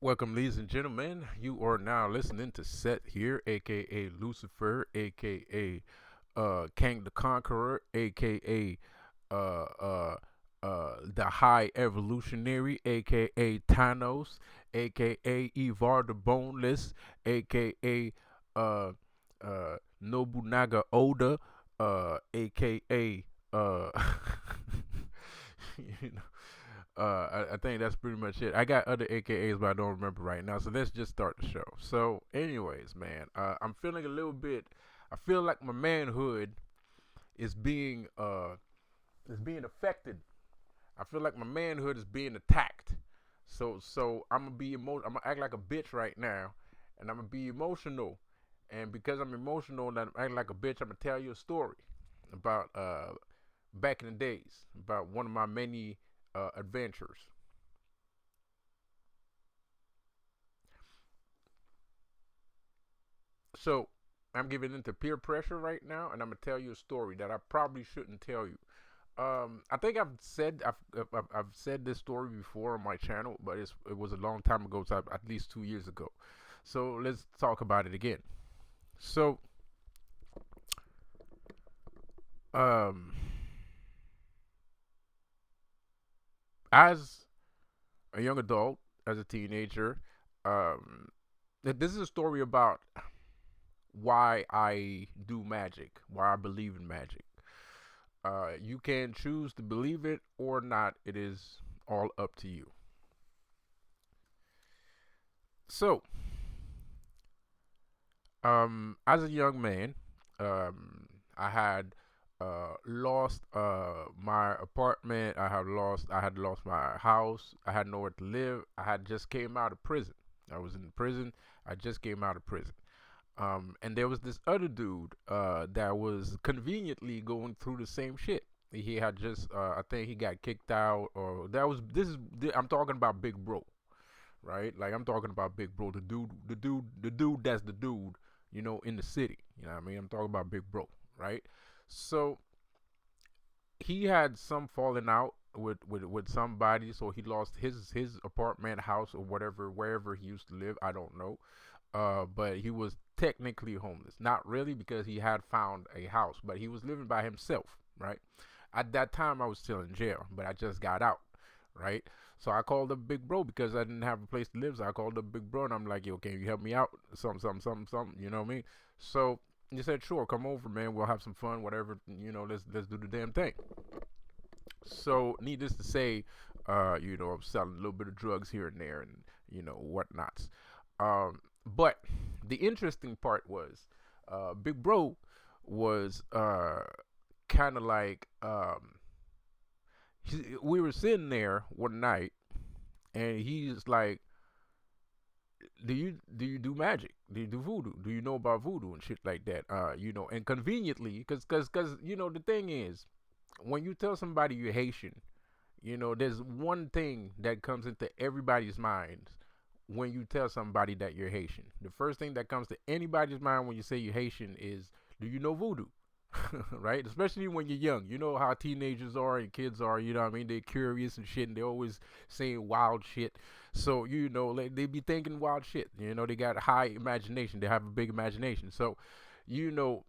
Welcome, ladies and gentlemen. You are now listening to Set here, aka Lucifer, aka Kang the Conqueror, aka uh, uh, the High Evolutionary, aka Thanos, aka Ivar the Boneless, aka uh, Nobunaga Oda, aka you know, I think that's pretty much it. I got other AKAs, but I don't remember right now. So let's just start the show. So, anyways, man, I'm feeling a little bit. I feel like my manhood is being affected. I feel like my manhood is being attacked. So I'm gonna be I'm gonna act like a bitch right now, and I'm gonna be emotional. And because I'm emotional and I'm acting like a bitch, I'm gonna tell you a story about back in the days, about one of my many adventures. So I'm giving into peer pressure right now, and I'm gonna tell you a story that I probably shouldn't tell you. I think I've said this story before on my channel, but it was a long time ago, so at least 2 years ago. So let's talk about it again. So um, as a young adult, as a teenager, um, this is a story about why I do magic, why I believe in magic. You can choose to believe it or not. It is all up to you. So, as a young man, I had lost my apartment. I had lost my house. I had nowhere to live. I had just came out of prison. I was in prison. I just came out of prison. And there was this other dude that was conveniently going through the same shit. He had just, I think he got kicked out, or that was this is. I'm talking about Big Bro, right? Like I'm talking about Big Bro, the dude that's the dude, in the city. You know what I mean? I'm talking about Big Bro, right? So he had some falling out with somebody, so he lost his apartment, house, or whatever, wherever he used to live. I don't know, but he was technically homeless. Not really, because he had found a house, but he was living by himself, right? At that time, I was still in jail, but I just got out, right? So I called up Big Bro because I didn't have a place to live. So I called up Big Bro and I'm like, yo, can you help me out? Something. You know what I mean? So he said, sure, come over, man. We'll have some fun, whatever. Let's do the damn thing. So needless to say, I'm selling a little bit of drugs here and there, and whatnots. But the interesting part was, Big Bro was kind of like, we were sitting there one night, and he's like, do you do magic? Do you do voodoo? Do you know about voodoo and shit like that? And conveniently, because the thing is, when you tell somebody you're Haitian, there's one thing that comes into everybody's mind when you tell somebody that you're Haitian. The first thing that comes to anybody's mind when you say you're Haitian is, do you know voodoo? Right? Especially when you're young. You know how teenagers are and kids are, you know what I mean? They're curious and shit, and they're always saying wild shit. So, like, they be thinking wild shit. They got high imagination. They have a big imagination. So, you know,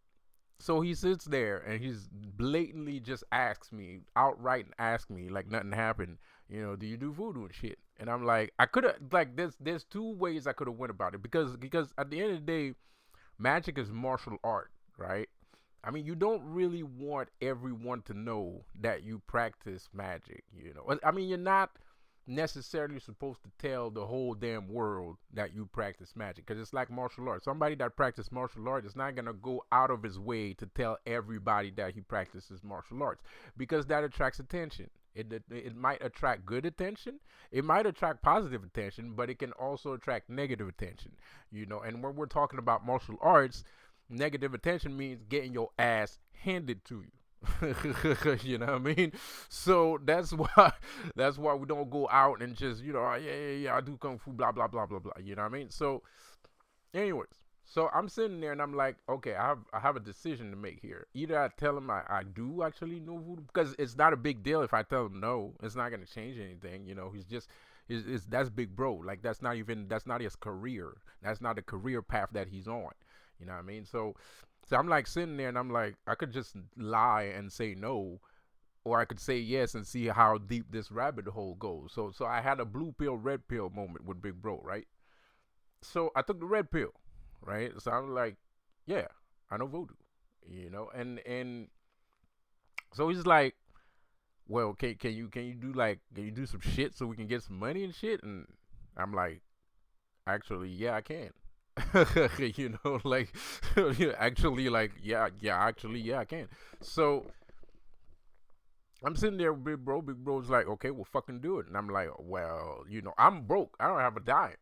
so he sits there and he's blatantly just asks me outright, and asks me like nothing happened. Do you do voodoo and shit? And I'm like, I could have, like, there's two ways I could have went about it, because at the end of the day, magic is martial art, right? I mean, you don't really want everyone to know that you practice magic. I mean, you're not necessarily supposed to tell the whole damn world that you practice magic, because it's like martial arts. Somebody that practices martial arts is not gonna go out of his way to tell everybody that he practices martial arts, because that attracts attention. It might attract good attention, it might attract positive attention, but it can also attract negative attention. And when we're talking about martial arts, negative attention means getting your ass handed to you. You know what I mean? So that's why we don't go out and just, "Oh, yeah, I do kung fu, blah blah blah blah blah." You know what I mean? So, anyways, so I'm sitting there and I'm like, okay, I have a decision to make here. Either I tell him I do actually know voodoo, because it's not a big deal if I tell him no. It's not gonna change anything. He's just, is that's big bro. Like that's not his career. That's not the career path that he's on. You know what I mean? So I'm like sitting there and I'm like, I could just lie and say no, or I could say yes and see how deep this rabbit hole goes. So I had a blue pill, red pill moment with Big Bro, right? So I took the red pill, right? So I'm like, yeah, I know voodoo, and so he's like, well, can you do some shit so we can get some money and shit? And I'm like, actually, yeah, I can. Like, actually, like, actually, yeah, I can. So I'm sitting there with Big Bro. Big Bro's like, okay, well, fucking do it. And I'm like, well, I'm broke. I don't have a dime.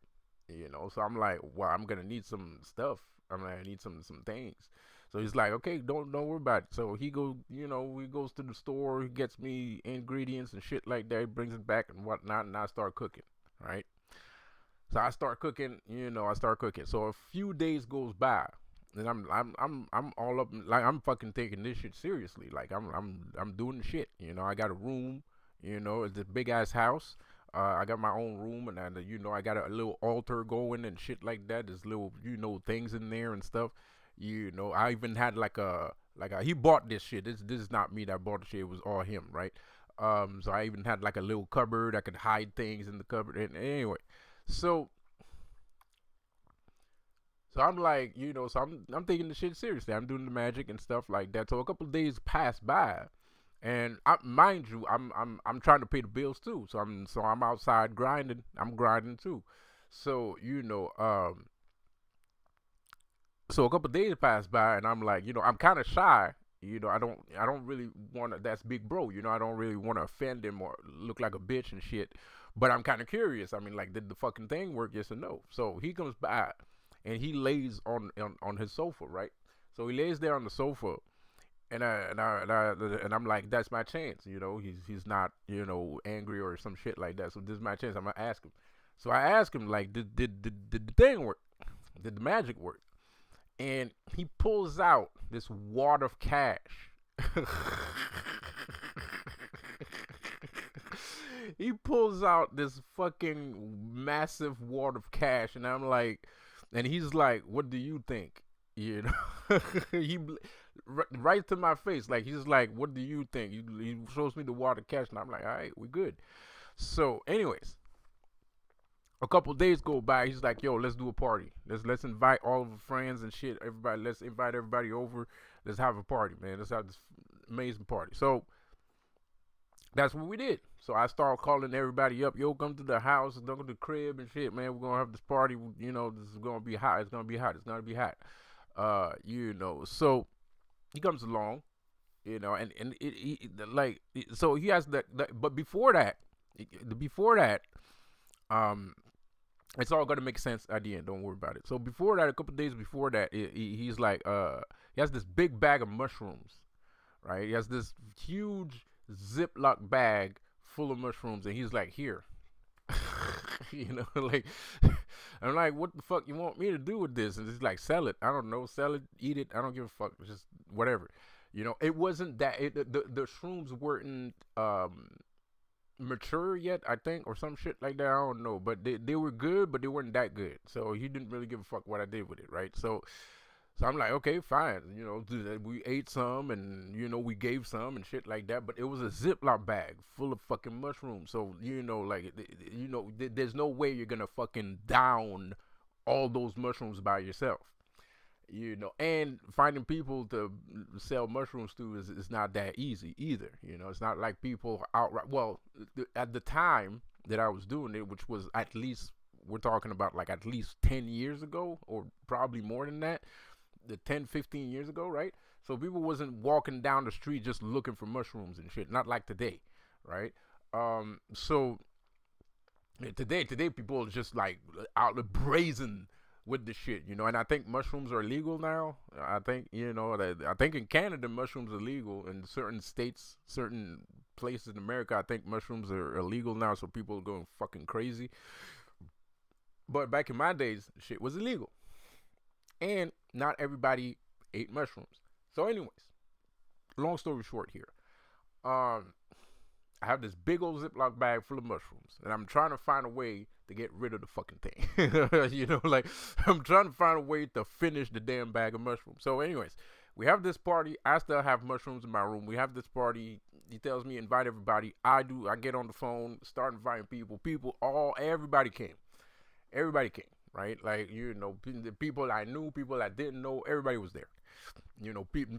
So I'm like, well, I'm gonna need some stuff. I'm gonna need some things. So he's like, okay, don't worry about it. So he goes to the store, he gets me ingredients and shit like that, he brings it back and whatnot, and I start cooking, right? So I start cooking, I start cooking. So a few days goes by, and I'm all up, like I'm fucking taking this shit seriously. Like I'm doing the shit. I got a room. It's a big ass house. I got my own room, and I got a little altar going and shit like that. There's little things in there and stuff. I even had like a he bought this shit. This is not me that bought the shit. It was all him, right? So I even had like a little cupboard. I could hide things in the cupboard. And anyway, so I'm like, so I'm taking the shit seriously. I'm doing the magic and stuff like that. So a couple of days pass by, and mind you, I'm trying to pay the bills too. So I'm outside grinding. I'm grinding too. So so a couple of days pass by, and I'm like, I'm kind of shy. I don't really want to. That's Big Bro. I don't really want to offend him or look like a bitch and shit. But I'm kind of curious. I mean, like, did the fucking thing work? Yes or no? So he comes by, and he lays on his sofa, right? So he lays there on the sofa, and I'm like, that's my chance. He's not angry or some shit like that. So this is my chance. I'm gonna ask him. So I ask him, like, did the thing work? Did the magic work? And he pulls out this wad of cash. He pulls out this fucking massive wad of cash, and I'm like, and he's like, "What do you think?" You know, he right to my face, like he's like, "What do you think?" He shows me the wad of cash, and I'm like, "All right, we good." So, anyways, a couple days go by. He's like, "Yo, let's do a party. Let's invite all of our friends and shit. Everybody, let's invite everybody over. Let's have a party, man. Let's have this amazing party." So that's what we did. So I started calling everybody up. Yo, come to the house, come to the crib and shit, man. We're gonna have this party. This is gonna be hot. It's gonna be hot. It's gonna be hot. So he comes along, and so he has but before that, um, it's all gonna make sense at the end. Don't worry about it. So before that, a couple days before that, he's like, he has this big bag of mushrooms, right? He has this huge Ziploc bag full of mushrooms, and he's like, here, like, I'm like, what the fuck you want me to do with this? And he's like, sell it. I don't know, sell it, eat it. I don't give a fuck. Just whatever. It wasn't that the shrooms weren't mature yet, I think, or some shit like that. I don't know, but they were good, but they weren't that good. So he didn't really give a fuck what I did with it, right? So I'm like, okay, fine. We ate some, and we gave some and shit like that. But it was a Ziploc bag full of fucking mushrooms. So like, there's no way you're gonna fucking down all those mushrooms by yourself. And finding people to sell mushrooms to is not that easy either. It's not like people outright. Well, at the time that I was doing it, which was at least, we're talking about like at least 10 years ago, or probably more than that, the 10, 15 years ago, right? So people wasn't walking down the street just looking for mushrooms and shit, not like today, right? So today people are just like out brazen with the shit, and I think mushrooms are legal now. I think, I think in Canada mushrooms are legal. In certain states, certain places in America, I think mushrooms are illegal now, so people are going fucking crazy. But back in my days, shit was illegal. And not everybody ate mushrooms. So anyways, long story short here. I have this big old Ziploc bag full of mushrooms, and I'm trying to find a way to get rid of the fucking thing. Like I'm trying to find a way to finish the damn bag of mushrooms. So, anyways, we have this party. I still have mushrooms in my room. We have this party. He tells me invite everybody. I do. I get on the phone, start inviting people. Everybody came. Everybody came. Right? Like the people I knew, people I didn't know. Everybody was there.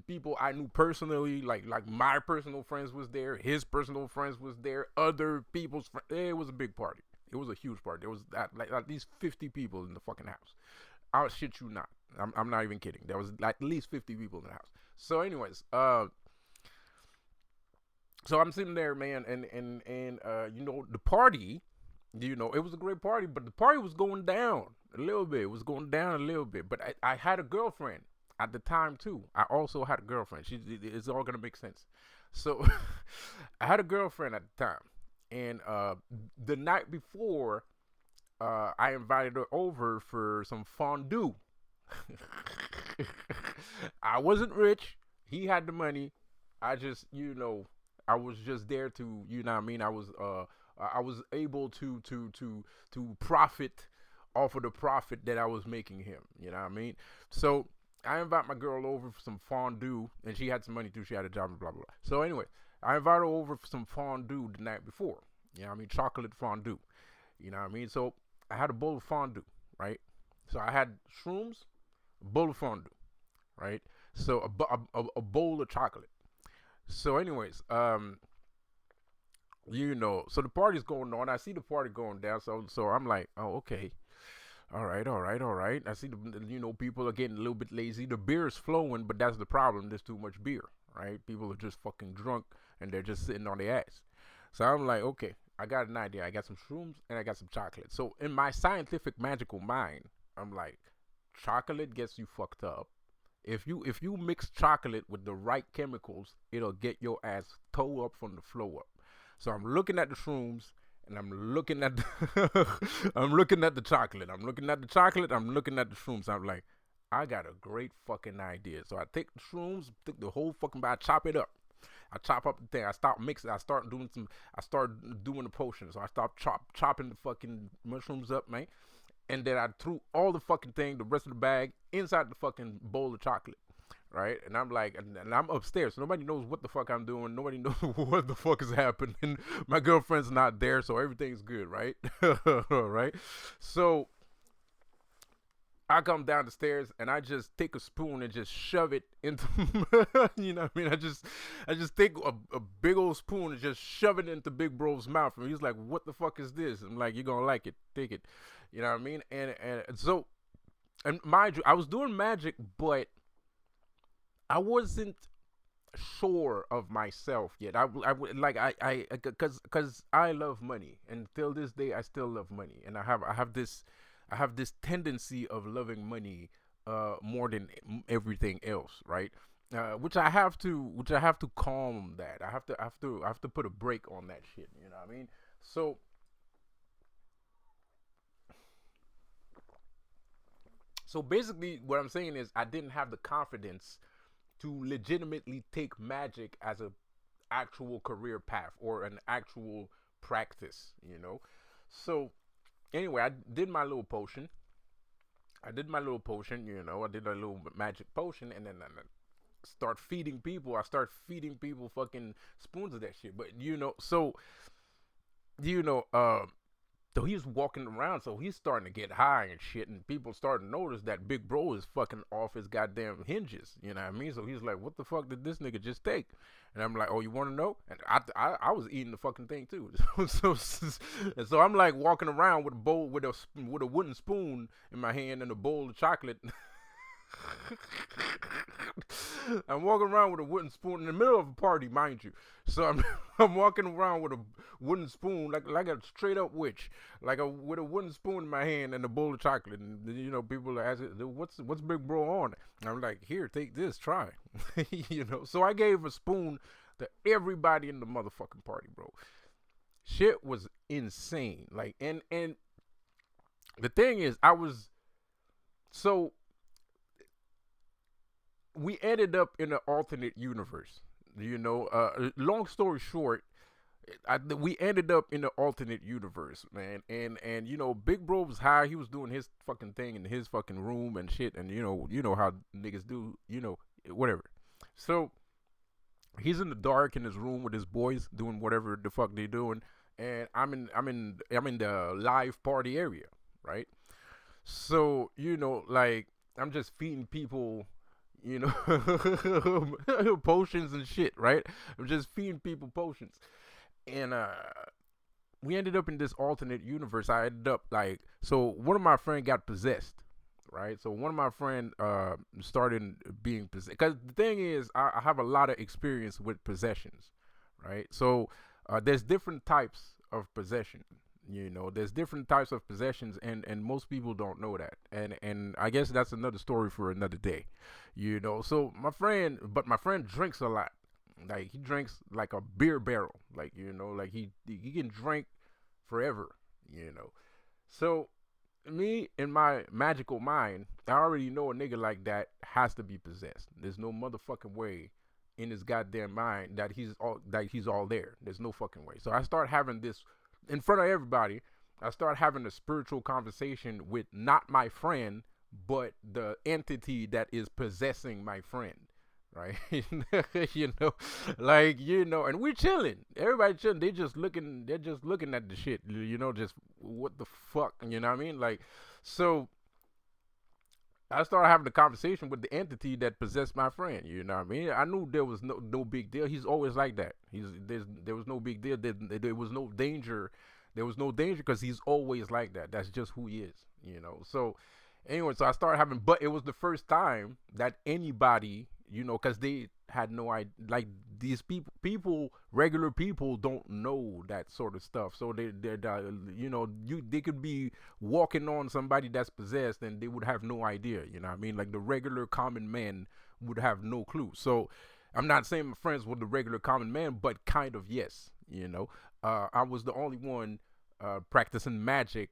People I knew personally, like my personal friends was there, his personal friends was there, other people's friends. It was a big party. It was a huge party. There was at least 50 people in the fucking house. I'll shit you not. I'm not even kidding. There was at least 50 people in the house. So, anyways, so I'm sitting there, man, and the party, it was a great party, but the party was going down a little bit. It was going down a little bit, but I had a girlfriend at the time too. I also had a girlfriend. It's all gonna make sense. So I had a girlfriend at the time, and the night before, I invited her over for some fondue. I wasn't rich. He had the money. I just, I was just there to, what I mean. I was able to profit off of the profit that I was making him. You know what I mean? So I invite my girl over for some fondue, and she had some money too. She had a job and blah, blah, blah. So anyway, I invite her over for some fondue the night before. You know what I mean? Chocolate fondue. You know what I mean? So I had a bowl of fondue, right? So I had shrooms, a bowl of fondue, right? So a bowl of chocolate. So anyways, so the party's going on. I see the party going down. So I'm like, oh, okay. All right, all right, all right. I see people are getting a little bit lazy. The beer is flowing, but that's the problem. There's too much beer, right? People are just fucking drunk and they're just sitting on their ass. So I'm like, okay, I got an idea. I got some shrooms and I got some chocolate. So in my scientific magical mind, I'm like, chocolate gets you fucked up. If you mix chocolate with the right chemicals, it'll get your ass toe up from the floor up. So I'm looking at the shrooms and I'm looking at I'm looking at the chocolate. I'm looking at the chocolate. I'm looking at the shrooms. I'm like, I got a great fucking idea. So I take the shrooms, take the whole fucking bag, chop it up. I chop up the thing. I start mixing. I start doing the potion. So I start chopping the fucking mushrooms up, man. And then I threw all the fucking thing, the rest of the bag, inside the fucking bowl of chocolate. Right? And I'm like, and I'm upstairs. So nobody knows what the fuck I'm doing. Nobody knows what the fuck is happening. My girlfriend's not there, so everything's good, right? Right? So I come down the stairs and I just take a spoon and just shove it into, you know what I mean? I just take a big old spoon and just shove it into Big Bro's mouth. And he's like, what the fuck is this? I'm like, you're going to like it. Take it. You know what I mean? And so, and mind you, I was doing magic, but I wasn't sure of myself yet. Cause I love money, and till this day I still love money, and I have this tendency of loving money more than everything else, right? Which I have to calm that. I have to put a break on that shit. You know what I mean? So basically, what I'm saying is I didn't have the confidence to legitimately take magic as a actual career path or an actual practice. So anyway, I did my little potion. I did a little magic potion, and then I start feeding people. I start feeding people fucking spoons of that shit. But you know, uh, so he's walking around, so he's starting to get high and shit, and people starting to notice that Big Bro is fucking off his goddamn hinges. You know what I mean? So he's like, "What the fuck did this nigga just take?" And I'm like, "Oh, you want to know?" And I was eating the fucking thing too. So I'm like walking around with a bowl with a wooden spoon in my hand and a bowl of chocolate. I'm walking around with a wooden spoon in the middle of a party, mind you. So I'm walking around with a wooden spoon like a straight up witch, with a wooden spoon in my hand and a bowl of chocolate. And people are asking, "What's Big Bro on?" And I'm like, "Here, take this, try." So I gave a spoon to everybody in the motherfucking party, bro. Shit was insane. Like, and the thing is, so we ended up in an alternate universe. Long story short, we ended up in the alternate universe, man. And Big Bro was high. He was doing his fucking thing in his fucking room and shit. And you know how niggas do. Whatever. So he's in the dark in his room with his boys doing whatever the fuck they doing, and I'm in the live party area, right? So like I'm just feeding people, potions and shit, right? I'm just feeding people potions, and we ended up in this alternate universe. I ended up like, so one of my friend got possessed, right? So one of my friend started being possessed. Because the thing is, I have a lot of experience with possessions, right? So there's different types of possession. There's different types of possessions, and most people don't know that. And I guess that's another story for another day. So my friend drinks a lot. Like he drinks like a beer barrel. Like like he can drink forever. You know. So me in my magical mind, I already know a nigga like that has to be possessed. There's no motherfucking way in his goddamn mind that he's all there. There's no fucking way. So I start having this in front of everybody. I start having a spiritual conversation with not my friend, but the entity that is possessing my friend. Right, you know, and we're chilling. Everybody chilling. They just looking. They're just looking at the shit. Just what the fuck. You know what I mean? Like, so I started having a conversation with the entity that possessed my friend. You know what I mean? I knew there was no big deal. He's always like that. There was no big deal. There was no danger. There was no danger because he's always like that. That's just who he is. So anyway, so I started having, but it was the first time that anybody, because they had no idea, like these regular people don't know that sort of stuff. So they could be walking on somebody that's possessed and they would have no idea. You know what I mean? Like the regular common man would have no clue. So I'm not saying my friends were the regular common man, but kind of yes. I was the only one practicing magic,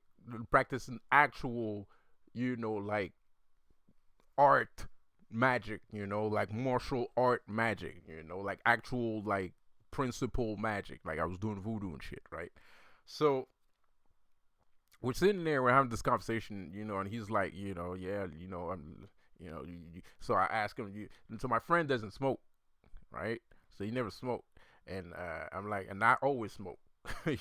practicing actual, like art magic, like martial art magic, like actual like principle magic. Like I was doing voodoo and shit, right? So we're sitting there, we're having this conversation, and he's like, yeah, I'm, so I ask him, and so my friend doesn't smoke, right? So he never smoked, and I'm like, and I always smoke. I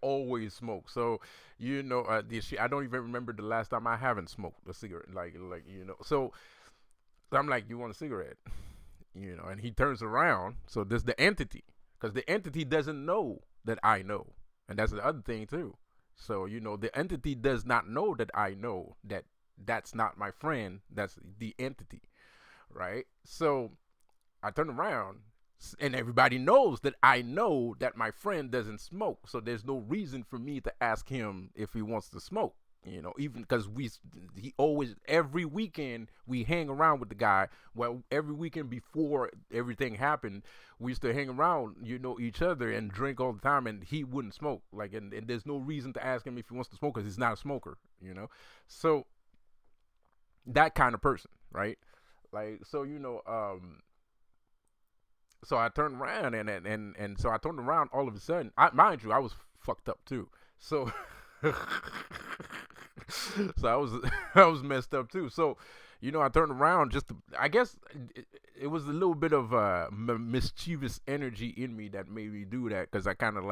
always smoke. So, I don't even remember the last time I haven't smoked a cigarette. So I'm like, you want a cigarette? And he turns around. So there's the entity, because the entity doesn't know that I know, and that's the other thing too. So the entity does not know that I know that that's not my friend. That's the entity, right? So I turn around, and everybody knows that I know that my friend doesn't smoke. So there's no reason for me to ask him if he wants to smoke. Even because he always, every weekend we hang around with the guy. Well, every weekend before everything happened, we used to hang around, each other and drink all the time. And he wouldn't smoke. Like, and there's no reason to ask him if he wants to smoke because he's not a smoker. So that kind of person, right? Like, so so I turned around, and so I turned around all of a sudden. Mind you, I was fucked up too. So so I was messed up too. So I turned around just to, I guess it was a little bit of mischievous energy in me that made me do that, because I kind of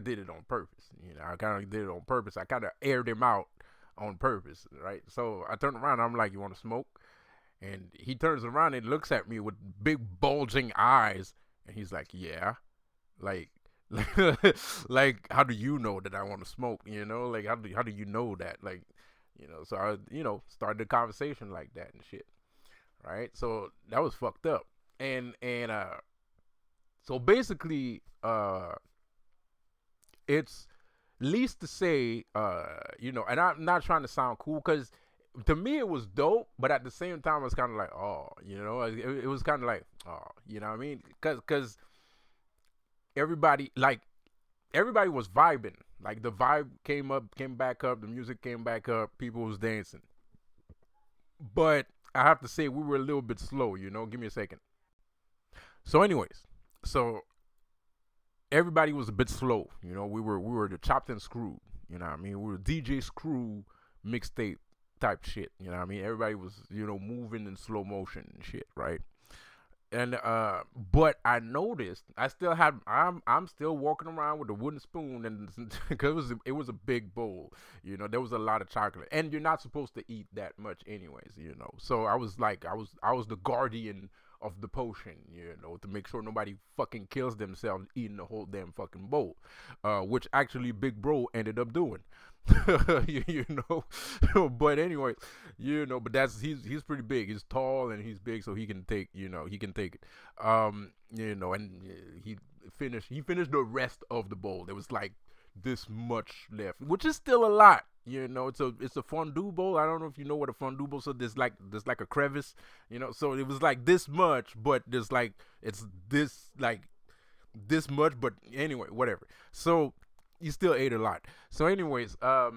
did it on purpose. I kind of did it on purpose. I kind of aired him out on purpose, right? So I turned around. I'm like, "You want to smoke?" And he turns around and looks at me with big bulging eyes, and he's like, "Yeah, like, like, how do you know that I want to smoke? Like, how do you know that? Like, So I, started the conversation like that and shit, right? So that was fucked up, and so basically, it's least to say, and I'm not trying to sound cool, because to me it was dope, but at the same time it was kind of like, oh, it was kind of like, oh, you know what I mean? Because everybody, like, everybody was vibing. Like the vibe came back up, the music came back up, people was dancing. But I have to say we were a little bit slow. Give me a second. So, anyways, So everybody was a bit slow. We were the chopped and screwed. You know what I mean? We were DJ Screw mixtape type shit. You know what I mean? Everybody was moving in slow motion and shit, right? And but I noticed I'm still walking around with a wooden spoon, and because it was a big bowl. There was a lot of chocolate, and you're not supposed to eat that much anyways. So I was like I was the guardian of the potion, to make sure nobody fucking kills themselves eating the whole damn fucking bowl, which actually Big Bro ended up doing. you but anyway, but that's he's pretty big. He's tall and he's big, so he can take it. And he finished the rest of the bowl. There was like this much left, which is still a lot. It's a fondue bowl. I don't know if you know what a fondue bowl. So there's like a crevice. So it was like this much, but it's this like this much. But anyway, whatever. So you still ate a lot. So anyways, we're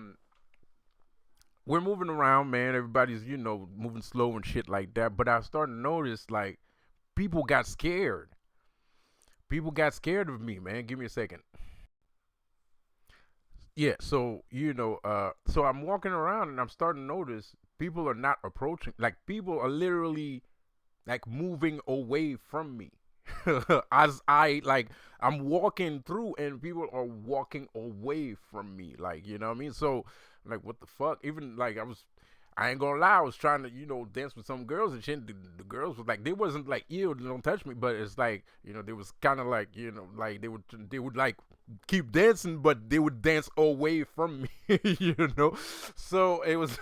moving around, man. Everybody's moving slow and shit like that. But I started to notice like people got scared. People got scared of me, man. Give me a second. Yeah, so I'm walking around and I'm starting to notice people are not approaching. Like people are literally like moving away from me. As I'm walking through and people are walking away from me. Like, you know what I mean? So like what the fuck? Even like I ain't gonna lie, I was trying to, dance with some girls and shit. The girls was like, they wasn't like, ew, don't touch me, but it's like, they was kind of like, like they would like keep dancing, but they would dance away from me, So it was,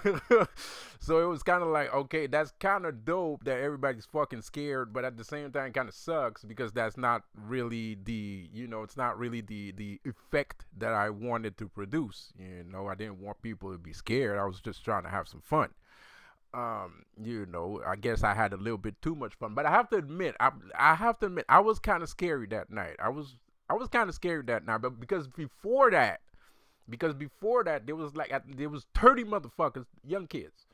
so it was kind of like, okay, that's kind of dope that everybody's fucking scared, but at the same time, kind of sucks because that's not really it's not really the effect that I wanted to produce. I didn't want people to be scared. I was just trying to have some fun. I guess I had a little bit too much fun, but I have to admit, I was kind of scary that night. I was kind of scared that night, but because before that, there was 30 motherfuckers, young kids,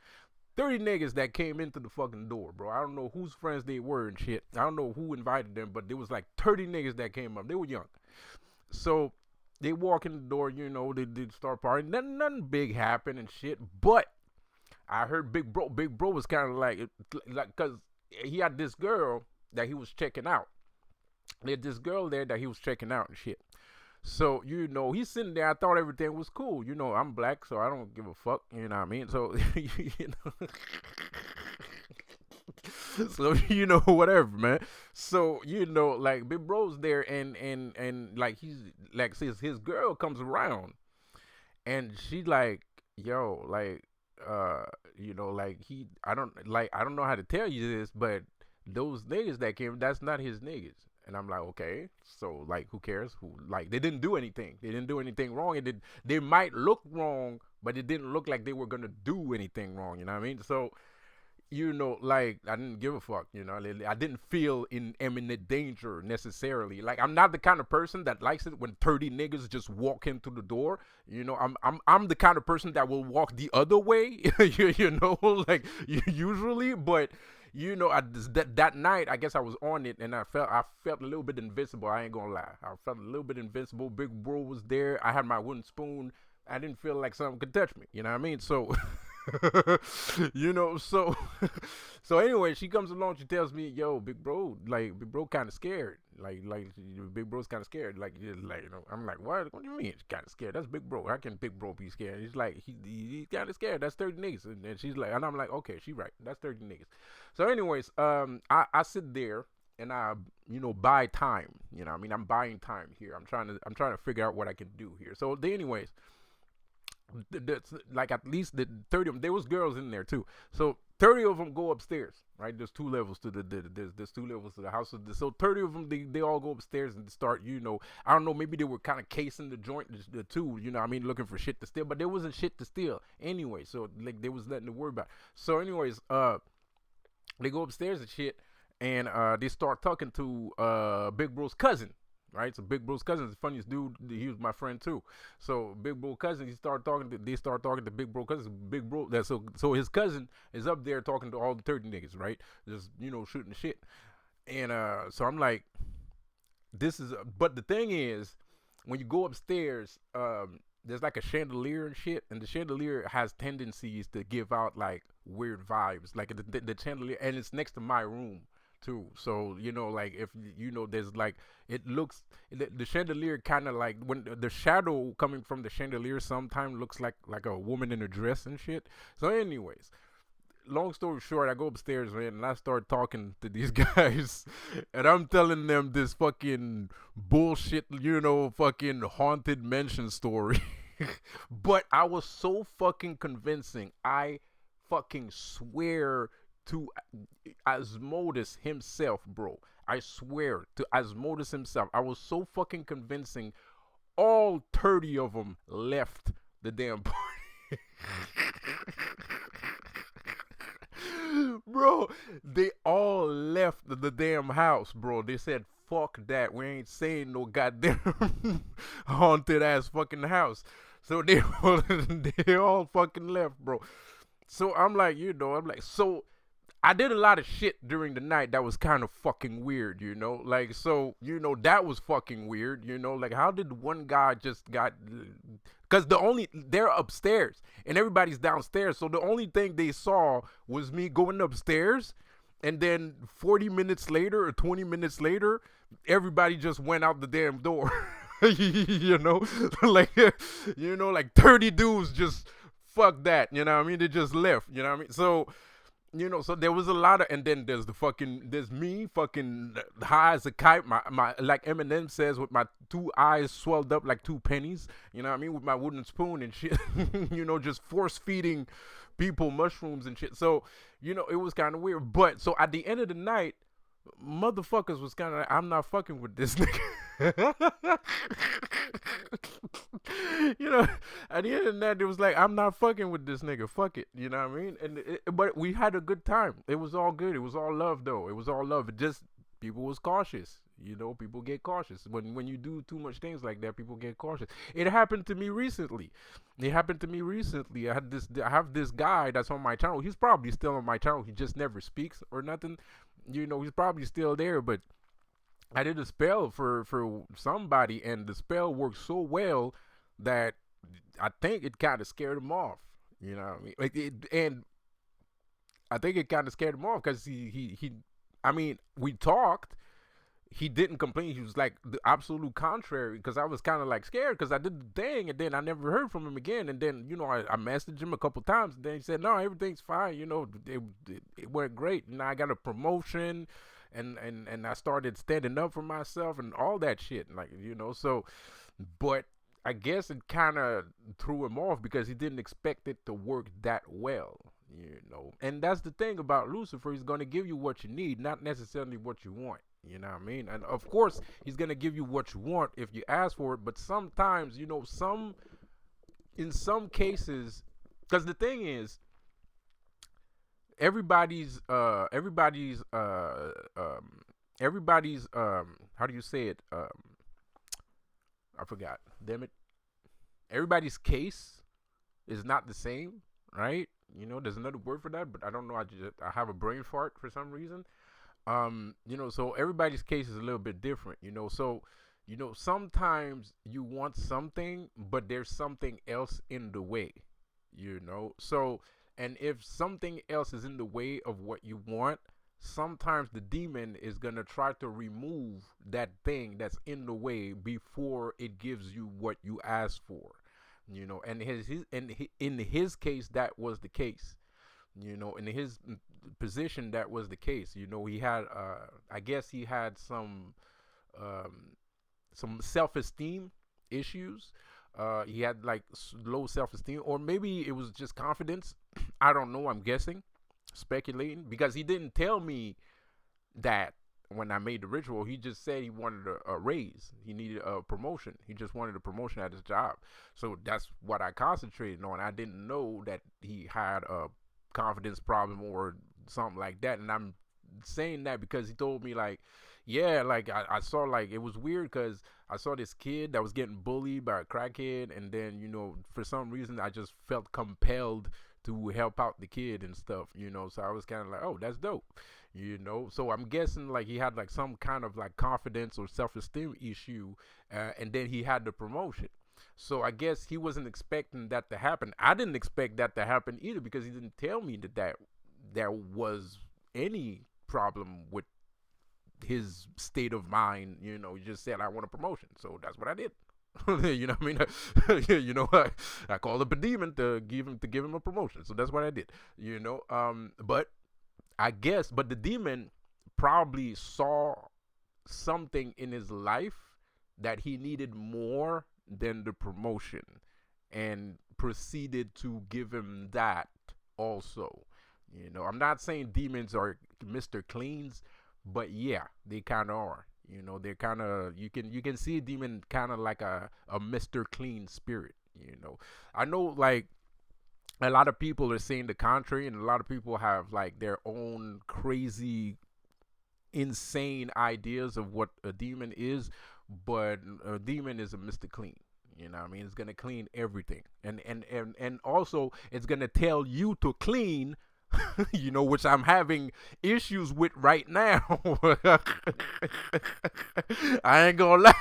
30 niggas that came into the fucking door, bro. I don't know whose friends they were and shit. I don't know who invited them, but there was like 30 niggas that came up. They were young, so they walk in the door. They start partying. Nothing big happened and shit, but I heard Big Bro. Big Bro was kind of like, cause he had this girl that he was checking out. He had this girl there that he was checking out and shit. So he's sitting there. I thought everything was cool. I'm black, so I don't give a fuck. You know what I mean? So so whatever, man. So like Big Bro's there, and like he's like his girl comes around, and she like, yo, like like I don't know how to tell you this, but those niggas that came, that's not his niggas. And I'm like, okay, so like who cares? Who, like, they didn't do anything. They didn't do anything wrong. They might look wrong, but it didn't look like they were gonna do anything wrong. You know what I mean? So like I didn't give a fuck. I didn't feel in imminent danger necessarily. Like I'm not the kind of person that likes it when 30 niggas just walk into the door. I'm the kind of person that will walk the other way. Like usually, but that night, I guess I was on it, and I felt a little bit invincible. I ain't gonna lie, I felt a little bit invincible. Big Bro was there. I had my wooden spoon. I didn't feel like something could touch me. You know what I mean? So, so, so anyway, she comes along. She tells me, "Yo, Big Bro, kind of scared. Like, Big Bro's kind of scared. Like, I'm like, what? What do you mean? He's kind of scared? That's Big Bro. How can Big Bro be scared? He's like, he's kind of scared. That's 30 niggas." And she's like, and I'm like, okay, she right. That's 30 niggas. So, anyways, I sit there and I buy time. I mean, I'm buying time here. I'm trying to figure out what I can do here. So, anyways, like at least the 30 of them, there was girls in there too. So 30 of them go upstairs, right? There's two levels to there's two levels to the house. So 30 of them, they all go upstairs and start, I don't know, maybe they were kind of casing the joint, the two, I mean, looking for shit to steal, but there wasn't shit to steal anyway. So like there was nothing to worry about. So anyways, they go upstairs and shit, and they start talking to Big Bro's cousin. Right, so Big Bro's cousin is the funniest dude. He was my friend too. So Big Bro cousin, they start talking to Big Bro cousin. Big Bro, so his cousin is up there talking to all the 30 niggas, right? Just shooting the shit. And so I'm like, this is, but the thing is, when you go upstairs, there's like a chandelier and shit, and the chandelier has tendencies to give out like weird vibes, like the chandelier, and it's next to my room too. So like if there's like it looks the chandelier kind of like when the shadow coming from the chandelier sometimes looks like a woman in a dress and shit. So, anyways, long story short, I go upstairs, man, and I start talking to these guys, and I'm telling them this fucking bullshit, fucking haunted mansion story. But I was so fucking convincing. I fucking swear to Asmodeus himself, bro. I swear to Asmodeus himself. I was so fucking convincing. All 30 of them left the damn party. Bro, they all left the damn house, bro. They said, fuck that. We ain't saying no goddamn haunted ass fucking house. So they all fucking left, bro. So I'm like, so I did a lot of shit during the night that was kind of fucking weird, like, so, that was fucking weird, like, how did one guy just got, because they're upstairs and everybody's downstairs, so the only thing they saw was me going upstairs, and then 40 minutes later or 20 minutes later, everybody just went out the damn door. Like, like 30 dudes just fuck that, what I mean? They just left, what I mean? So, so there was a lot of, and then there's me fucking high as a kite, my like Eminem says, with my two eyes swelled up like two pennies, what I mean, with my wooden spoon and shit, just force feeding people mushrooms and shit. So, it was kind of weird. But so at the end of the night, motherfuckers was kind of like, I'm not fucking with this nigga. At the end of the night, it was like, I'm not fucking with this nigga. Fuck it. You know what I mean? But we had a good time. It was all good. It was all love, though. It was all love. It just, people was cautious. People get cautious. When you do too much things like that, people get cautious. It happened to me recently. I have this guy that's on my channel. He's probably still on my channel. He just never speaks or nothing. He's probably still there, but I did a spell for somebody, and the spell worked so well that I think it kind of scared him off. You know what I mean? And I think it kind of scared him off because he I mean, we talked. He didn't complain. He was like the absolute contrary, because I was kind of like scared because I did the thing, and then I never heard from him again. And then I messaged him a couple times, and then he said, no, everything's fine. It went great. I got a promotion, and I started standing up for myself and all that shit. Like, so, but I guess it kind of threw him off because he didn't expect it to work that well. And that's the thing about Lucifer. He's going to give you what you need, not necessarily what you want. You know what I mean? And of course, he's going to give you what you want if you ask for it. But sometimes, in some cases, because the thing is, everybody's how do you say it? I forgot. Damn it. Everybody's case is not the same, right? There's another word for that, but I don't know. I have a brain fart for some reason. So everybody's case is a little bit different. So sometimes you want something, but there's something else in the way. So, and if something else is in the way of what you want, sometimes the demon is gonna try to remove that thing that's in the way before it gives you what you asked for. And in his case, that was the case. In his position, that was the case. He had, I guess he had some self-esteem issues. He had like low self-esteem, or maybe it was just confidence. I don't know. I'm guessing, speculating, because he didn't tell me that when I made the ritual. He just said he wanted a raise. He needed a promotion. He just wanted a promotion at his job. So that's what I concentrated on. I didn't know that he had a confidence problem or something like that. And I'm saying that because he told me, like, Yeah, like I saw like it was weird because I saw this kid that was getting bullied by a crackhead, and then for some reason I just felt compelled to help out the kid and stuff. So I was kind of like, oh, that's dope. So I'm guessing like he had like some kind of like confidence or self-esteem issue, and then he had the promotion. So I guess he wasn't expecting that to happen. I didn't expect that to happen either because he didn't tell me that there was any problem with his state of mind. He just said I want a promotion, so that's what I did. You know what I mean? I called up a demon to give him a promotion, so that's what I did. But I guess, but the demon probably saw something in his life that he needed more than the promotion, and proceeded to give him that also. I'm not saying demons are Mr. Cleans, but yeah, they kind of are. They're kind of, you can see a demon kind of like a Mr. Clean spirit. I know like a lot of people are saying the contrary, and a lot of people have like their own crazy, insane ideas of what a demon is, but a demon is a Mr. Clean. I mean, it's gonna clean everything, and also it's gonna tell you to clean, which I'm having issues with right now. I ain't gonna lie.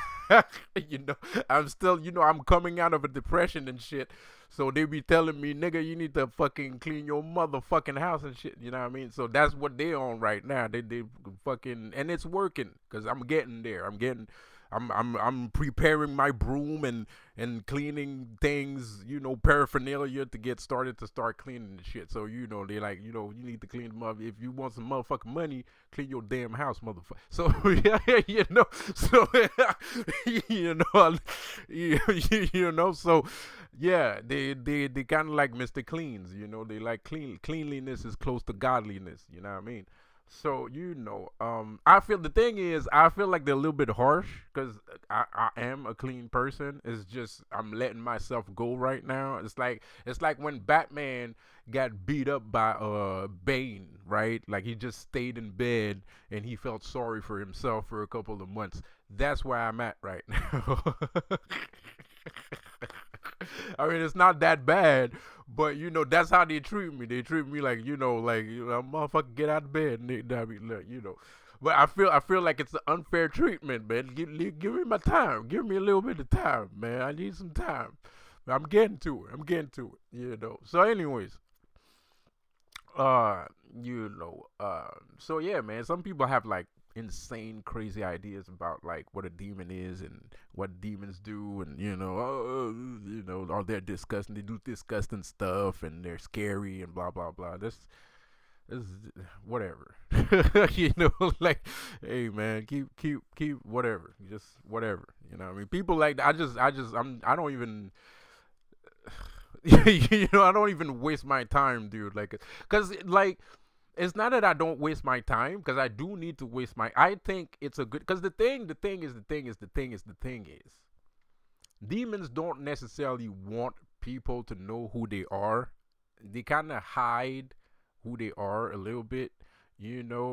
I'm still, I'm coming out of a depression and shit. So they be telling me, nigga, you need to fucking clean your motherfucking house and shit. You know what I mean? So that's what they on right now. They fucking, and it's working because I'm getting there. I'm preparing my broom and cleaning things, paraphernalia to get started to start cleaning the shit. So they like, you need to clean them up. If you want some motherfucking money, clean your damn house, motherfucker. So yeah, so so yeah, they kind of like Mr. Cleans. They like cleanliness is close to godliness. You know what I mean? So I feel the thing is I feel like they're a little bit harsh because I am a clean person. It's just I'm letting myself go right now. It's like when Batman got beat up by Bane, right? Like he just stayed in bed and he felt sorry for himself for a couple of months. That's where I'm at right now. I mean, it's not that bad, but that's how they treat me. They treat me like motherfucker, get out of bed. I mean, look. But I feel like it's an unfair treatment, man. Give me my time. Give me a little bit of time, man. I need some time. I'm getting to it. So, anyways, uh, so yeah, man. Some people have like insane, crazy ideas about like what a demon is and what demons do, and are they disgusting? They do disgusting stuff, and they're scary, and blah blah blah. This whatever. Like, hey man, keep whatever, just whatever. What I mean, people like I don't even. I don't even waste my time, dude. Like, cause like it's not that I don't waste my time because I do need to waste my. I think it's a good because the thing is, demons don't necessarily want people to know who they are. They kind of hide who they are a little bit, and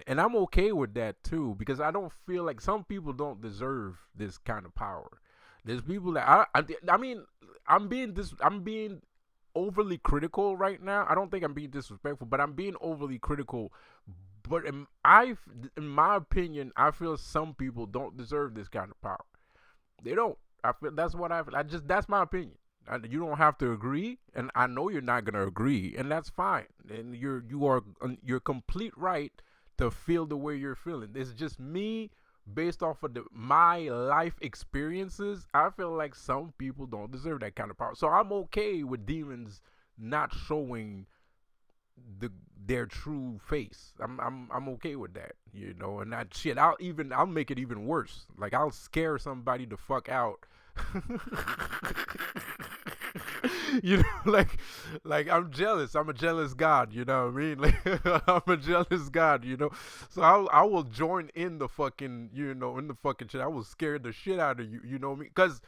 I'm okay with that too because I don't feel like some people don't deserve this kind of power. There's people that I mean, I'm being overly critical right now. I don't think I'm being disrespectful, but I'm being overly critical. But in my opinion, I feel some people don't deserve this kind of power. They don't. I feel that's what I just that's my opinion. You don't have to agree, and I know you're not gonna agree, and that's fine. And you're complete right to feel the way you're feeling. It's just me based off of my life experiences. I feel like some people don't deserve that kind of power. So I'm okay with demons not showing their true face. I'm okay with that, and that shit. I'll make it even worse. Like I'll scare somebody the fuck out. Like I'm jealous. I'm a jealous god. You know what I mean? Like I'm a jealous god. So I will join in the fucking in the fucking shit. I will scare the shit out of you. You know what I mean? Because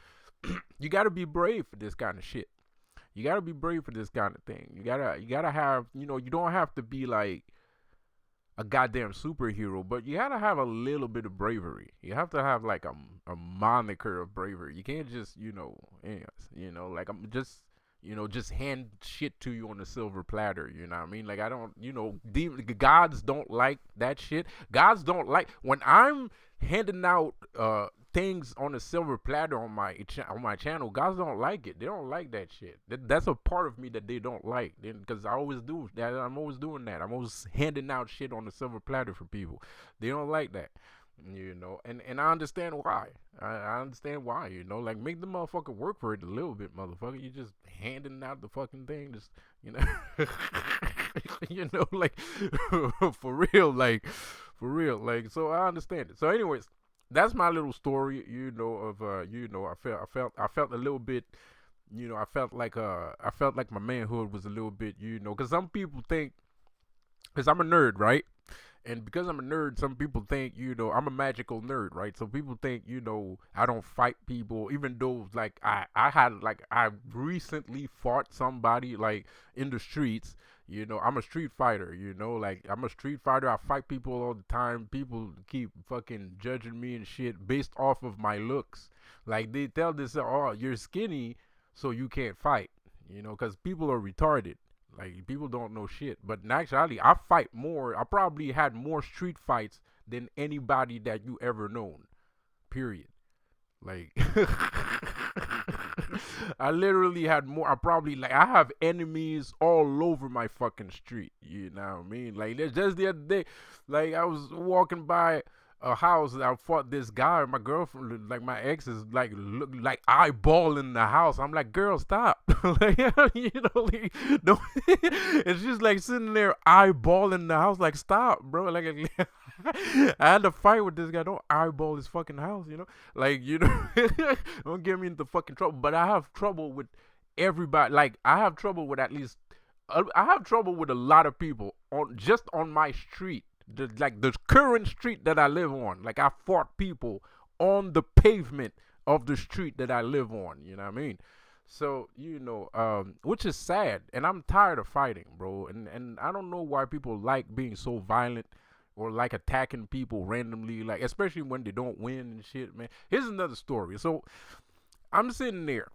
you gotta be brave for this kind of shit. You gotta be brave for this kind of thing. You gotta have, you don't have to be like a goddamn superhero, but you gotta have a little bit of bravery. You have to have like a moniker of bravery. You can't just, yes, like I'm just, just hand shit to you on a silver platter. You know what I mean? Like I don't, gods don't like that shit. Gods don't like when I'm handing out things on a silver platter on my channel. Guys don't like it. They don't like that shit. That's a part of me that they don't like. Because I always do that. I'm always doing that. I'm always handing out shit on a silver platter for people. They don't like that. And I understand why. I understand why. Like make the motherfucker work for it a little bit, motherfucker. You just handing out the fucking thing, just like for real, like so I understand it. So, anyways, that's my little story, of I felt a little bit, I felt like my manhood was a little bit, because some people think, because I'm a nerd, right? And because I'm a nerd, some people think, I'm a magical nerd, right? So people think, I don't fight people, even though, like, I recently fought somebody, like, in the streets. I'm a street fighter, like, I'm a street fighter. I fight people all the time. People keep fucking judging me and shit based off of my looks. Like, they tell this, oh, you're skinny, so you can't fight, because people are retarded. Like, people don't know shit. But actually, I fight more. I probably had more street fights than anybody that you ever known. Period. Like, I literally had more. I have enemies all over my fucking street. You know what I mean? Like, just the other day, like, I was walking by a house and I fought this guy. My girlfriend, like my ex, is like look like eyeballing the house. I'm like, girl, stop. Like, like, no. And she's like sitting there eyeballing the house. Like, stop, bro. Like, I had to fight with this guy. Don't eyeball his fucking house. Like, don't get me into fucking trouble. But I have trouble with everybody. Like, I have trouble with at least. I have trouble with a lot of people on my street. The current street that I live on. Like, I fought people on the pavement of the street that I live on. You know what I mean? So, which is sad. And I'm tired of fighting, bro. And I don't know why people like being so violent or like attacking people randomly, like, especially when they don't win and shit, man. Here's another story. So, I'm sitting there.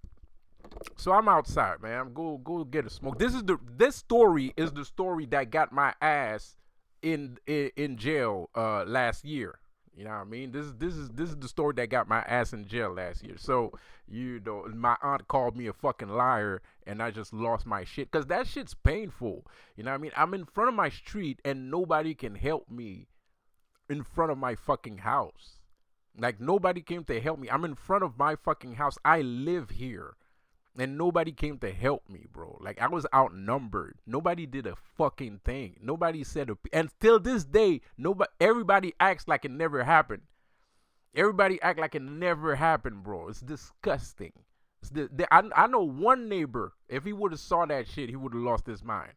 So I'm outside, man. I'm go get a smoke. This story is the story that got my ass in jail last year. You know what I mean? This is the story that got my ass in jail last year. So, my aunt called me a fucking liar and I just lost my shit. Cause that shit's painful. You know what I mean? I'm in front of my street and nobody can help me in front of my fucking house. Like, nobody came to help me. I'm in front of my fucking house. I live here. And nobody came to help me, bro. Like, I was outnumbered. Nobody did a fucking thing. Nobody said and till this day, everybody acts like it never happened. Everybody act like it never happened, bro. It's disgusting. I know one neighbor, if he would have saw that shit, he would have lost his mind.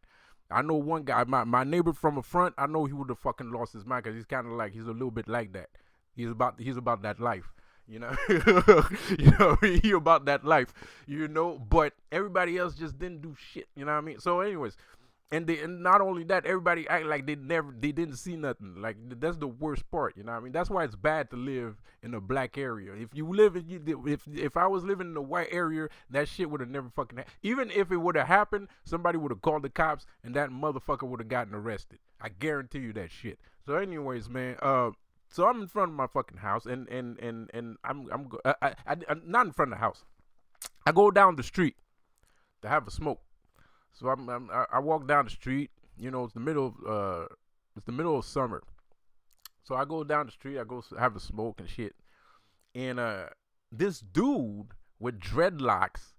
I know one guy, my neighbor from the front, I know he would have fucking lost his mind because he's kind of like, he's a little bit like that. He's about that life. He about that life, but everybody else just didn't do shit, you know what I mean? So, anyways, and not only that, everybody act like they didn't see nothing. Like, that's the worst part, you know what I mean? That's why it's bad to live in a black area. If you live if I was living in a white area, that shit would have never fucking happened. Even if it would have happened, somebody would have called the cops and that motherfucker would have gotten arrested. I guarantee you that shit. So, anyways, man, so I'm in front of my fucking house, and I'm not in front of the house. I go down the street to have a smoke. So I walk down the street. It's the middle of summer. So I go down the street. I go have a smoke and shit. And this dude with dreadlocks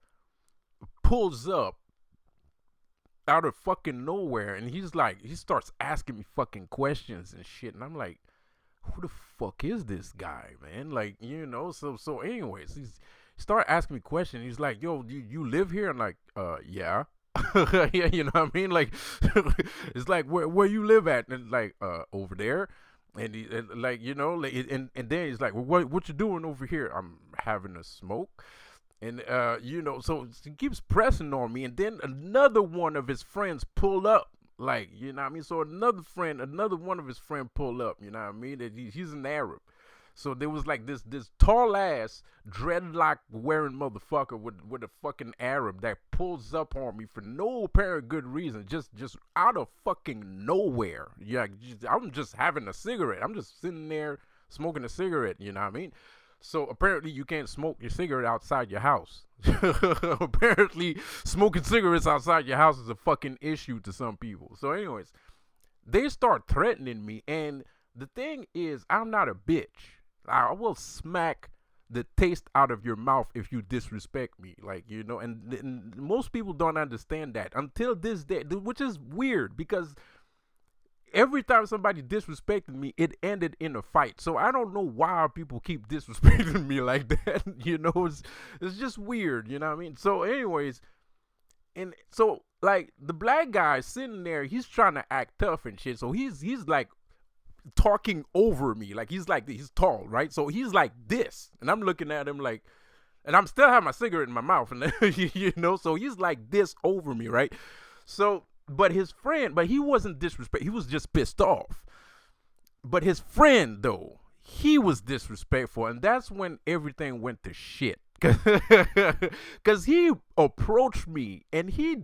pulls up out of fucking nowhere, and he starts asking me fucking questions and shit, and I'm like, who the fuck is this guy, man? Like, so anyways, he started asking me questions. He's like, yo, you live here? I'm like, yeah. Yeah, you know what I mean? Like, it's like, where you live at? And like, over there. And he, and then he's like, well, what you doing over here? I'm having a smoke. And, so he keeps pressing on me. And then another one of his friends pulled up Like, you know what I mean? So another one of his friend pulled up, you know what I mean? He's an Arab. So there was like this tall ass dreadlock wearing motherfucker with a fucking Arab that pulls up on me for no apparent good reason, just out of fucking nowhere. Yeah, I'm just having a cigarette. I'm just sitting there smoking a cigarette. You know what I mean? So apparently you can't smoke your cigarette outside your house. Apparently smoking cigarettes outside your house is a fucking issue to some people. So anyways, they start threatening me, and the thing is, I'm not a bitch. I will smack the taste out of your mouth if you disrespect me, like, you know. And most people don't understand that until this day, which is weird because every time somebody disrespected me, it ended in a fight. So I don't know why people keep disrespecting me like that. You know, it's just weird. You know what I mean? So, anyways, and so like the black guy sitting there, he's trying to act tough and shit. So he's like talking over me, like he's tall, right? So he's like this, and I'm looking at him like, and I'm still having my cigarette in my mouth, and you know, so he's like this over me, right? So, but his friend, but he wasn't disrespect, he was just pissed off. But his friend though, he was disrespectful, and that's when everything went to shit. Cause he approached me, and he,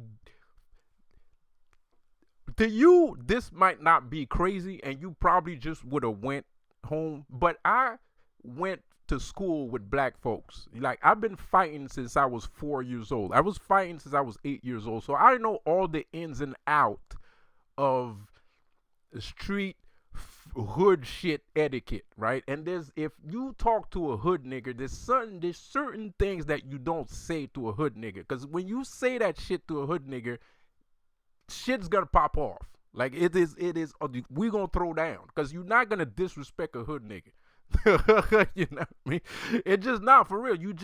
to you, this might not be crazy, and you probably just would have went home. But I went to school with black folks. Like, I've been fighting since I was 4 years old. I was fighting since I was 8 years old. So I know all the ins and out of street hood shit etiquette, right? And if you talk to a hood nigga, there's certain things that you don't say to a hood nigga. Because when you say that shit to a hood nigga, shit's gonna pop off. Like, it is we gonna throw down, because you're not gonna disrespect a hood nigga. You know what I mean? It's just not for real. You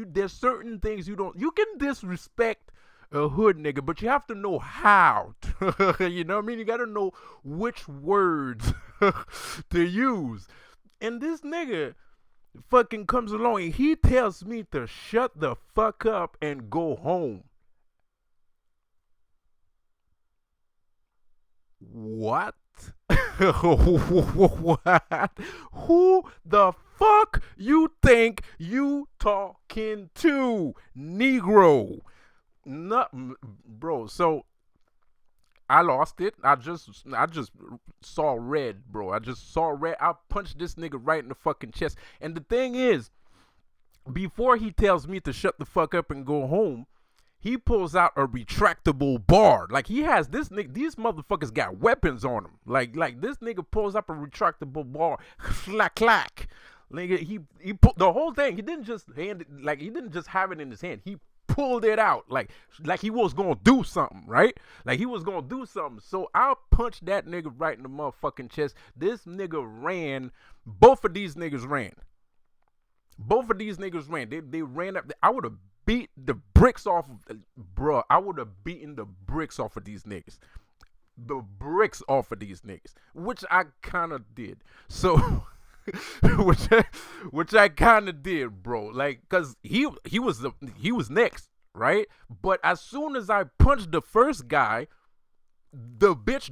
there's certain things you can disrespect a hood nigga, but you have to know how. You know what I mean? You gotta know which words to use. And this nigga fucking comes along and he tells me to shut the fuck up and go home. What? What? Who the fuck you think you talking to, Negro? Not, bro. So I lost it. I just saw red, bro. I just saw red. I punched this nigga right in the fucking chest. And the thing is, before he tells me to shut the fuck up and go home, he pulls out a retractable bar. Like, he has this nigga, these motherfuckers got weapons on them. Like this nigga pulls up a retractable bar. Clack clack. Nigga, he put the whole thing. He didn't just hand it, like, he didn't just have it in his hand. He pulled it out like he was gonna do something, right? Like he was gonna do something. So I punched that nigga right in the motherfucking chest. This nigga ran. Both of these niggas ran. Both of these niggas ran. They ran up. I would have beat the bricks off of, bruh. I would have beaten the bricks off of these niggas. The bricks off of these niggas, which I kind of did. So, which I kind of did, bro. Like, cause he was next, right? But as soon as I punched the first guy, the bitch,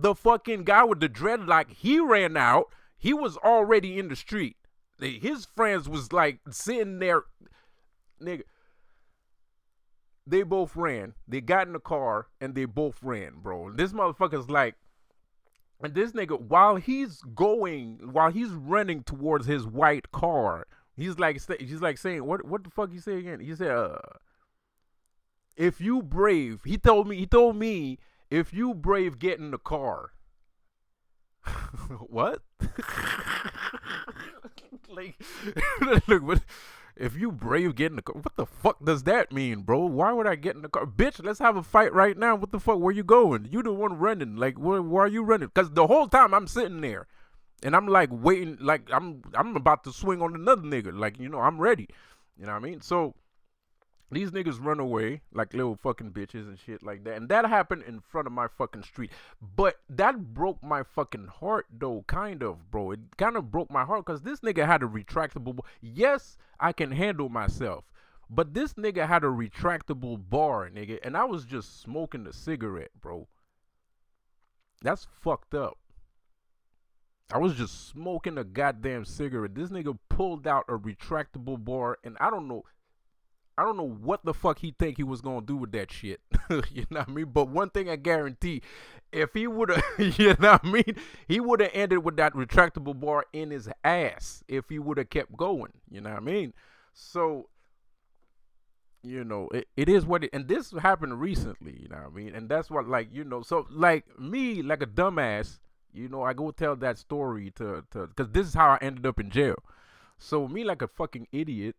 the fucking guy with the dreadlock, he ran out. He was already in the street. His friends was like sitting there, nigga. They both ran. They got in the car and they both ran, bro. This motherfucker's like, and this nigga, while he's running towards his white car, he's like saying, what the fuck you say again? He said, if you brave, he told me, if you brave, get in the car. What? Like, look, what? If you brave, get in the car. What the fuck does that mean, bro? Why would I get in the car? Bitch, let's have a fight right now. What the fuck? Where you going? You the one running. Like, where are you running? Because the whole time I'm sitting there, and I'm like waiting, like I'm about to swing on another nigga. Like, you know, I'm ready. You know what I mean? So these niggas run away like little fucking bitches and shit like that. And that happened in front of my fucking street. But that broke my fucking heart, though, kind of, bro. It kind of broke my heart because this nigga had a retractable. Yes, I can handle myself. But this nigga had a retractable bar, nigga. And I was just smoking a cigarette, bro. That's fucked up. I was just smoking a goddamn cigarette. This nigga pulled out a retractable bar, and I don't know what the fuck he think he was gonna do with that shit. You know what I mean? But one thing I guarantee, if he would have, you know what I mean, he would have ended with that retractable bar in his ass if he would have kept going. You know what I mean? So it is what it, and this happened recently. You know what I mean? And that's what, like, so like me, like a dumbass. I go tell that story to because this is how I ended up in jail. So me, like a fucking idiot,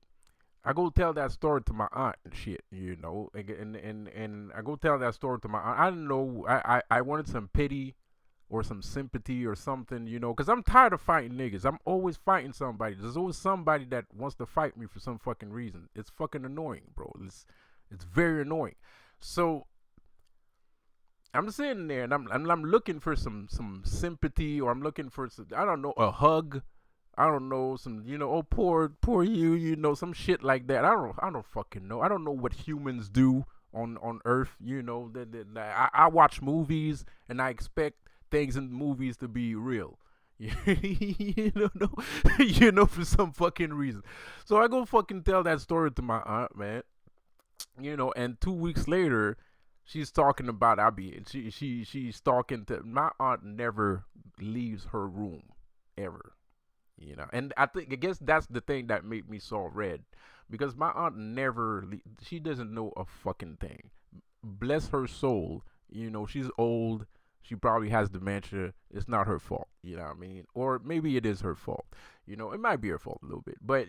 I go tell that story to my aunt and shit, and I go tell that story to my aunt. I don't know, I wanted some pity or some sympathy or something, because I'm tired of fighting niggas. I'm always fighting somebody. There's always somebody that wants to fight me for some fucking reason. It's fucking annoying, bro. It's very annoying. So I'm sitting there and I'm looking for some sympathy, or I'm looking for some, I don't know, a hug. I don't know, some, oh, poor you, some shit like that. I don't fucking know. I don't know what humans do on Earth. I watch movies and I expect things in movies to be real. For some fucking reason. So I go fucking tell that story to my aunt, man. And 2 weeks later, she's talking about Abby. She's talking to my aunt. Never leaves her room ever. And I guess that's the thing that made me so red, because my aunt she doesn't know a fucking thing. Bless her soul. She's old. She probably has dementia. It's not her fault. You know what I mean? Or maybe it is her fault. It might be her fault a little bit. But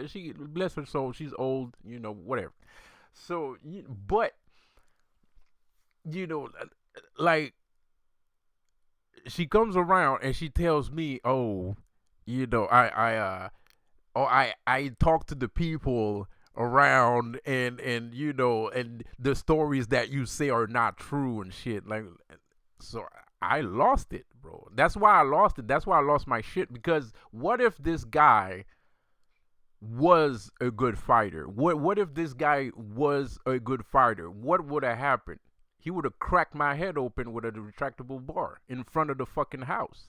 she, bless her soul. She's old. Whatever. So, but like, she comes around and she tells me, "Oh, I talk to the people around, and the stories that you say are not true and shit." Like, so I lost it, bro. That's why I lost it. That's why I lost my shit, because what if this guy was a good fighter? What if this guy was a good fighter? What would have happened? He would have cracked my head open with a retractable bar in front of the fucking house.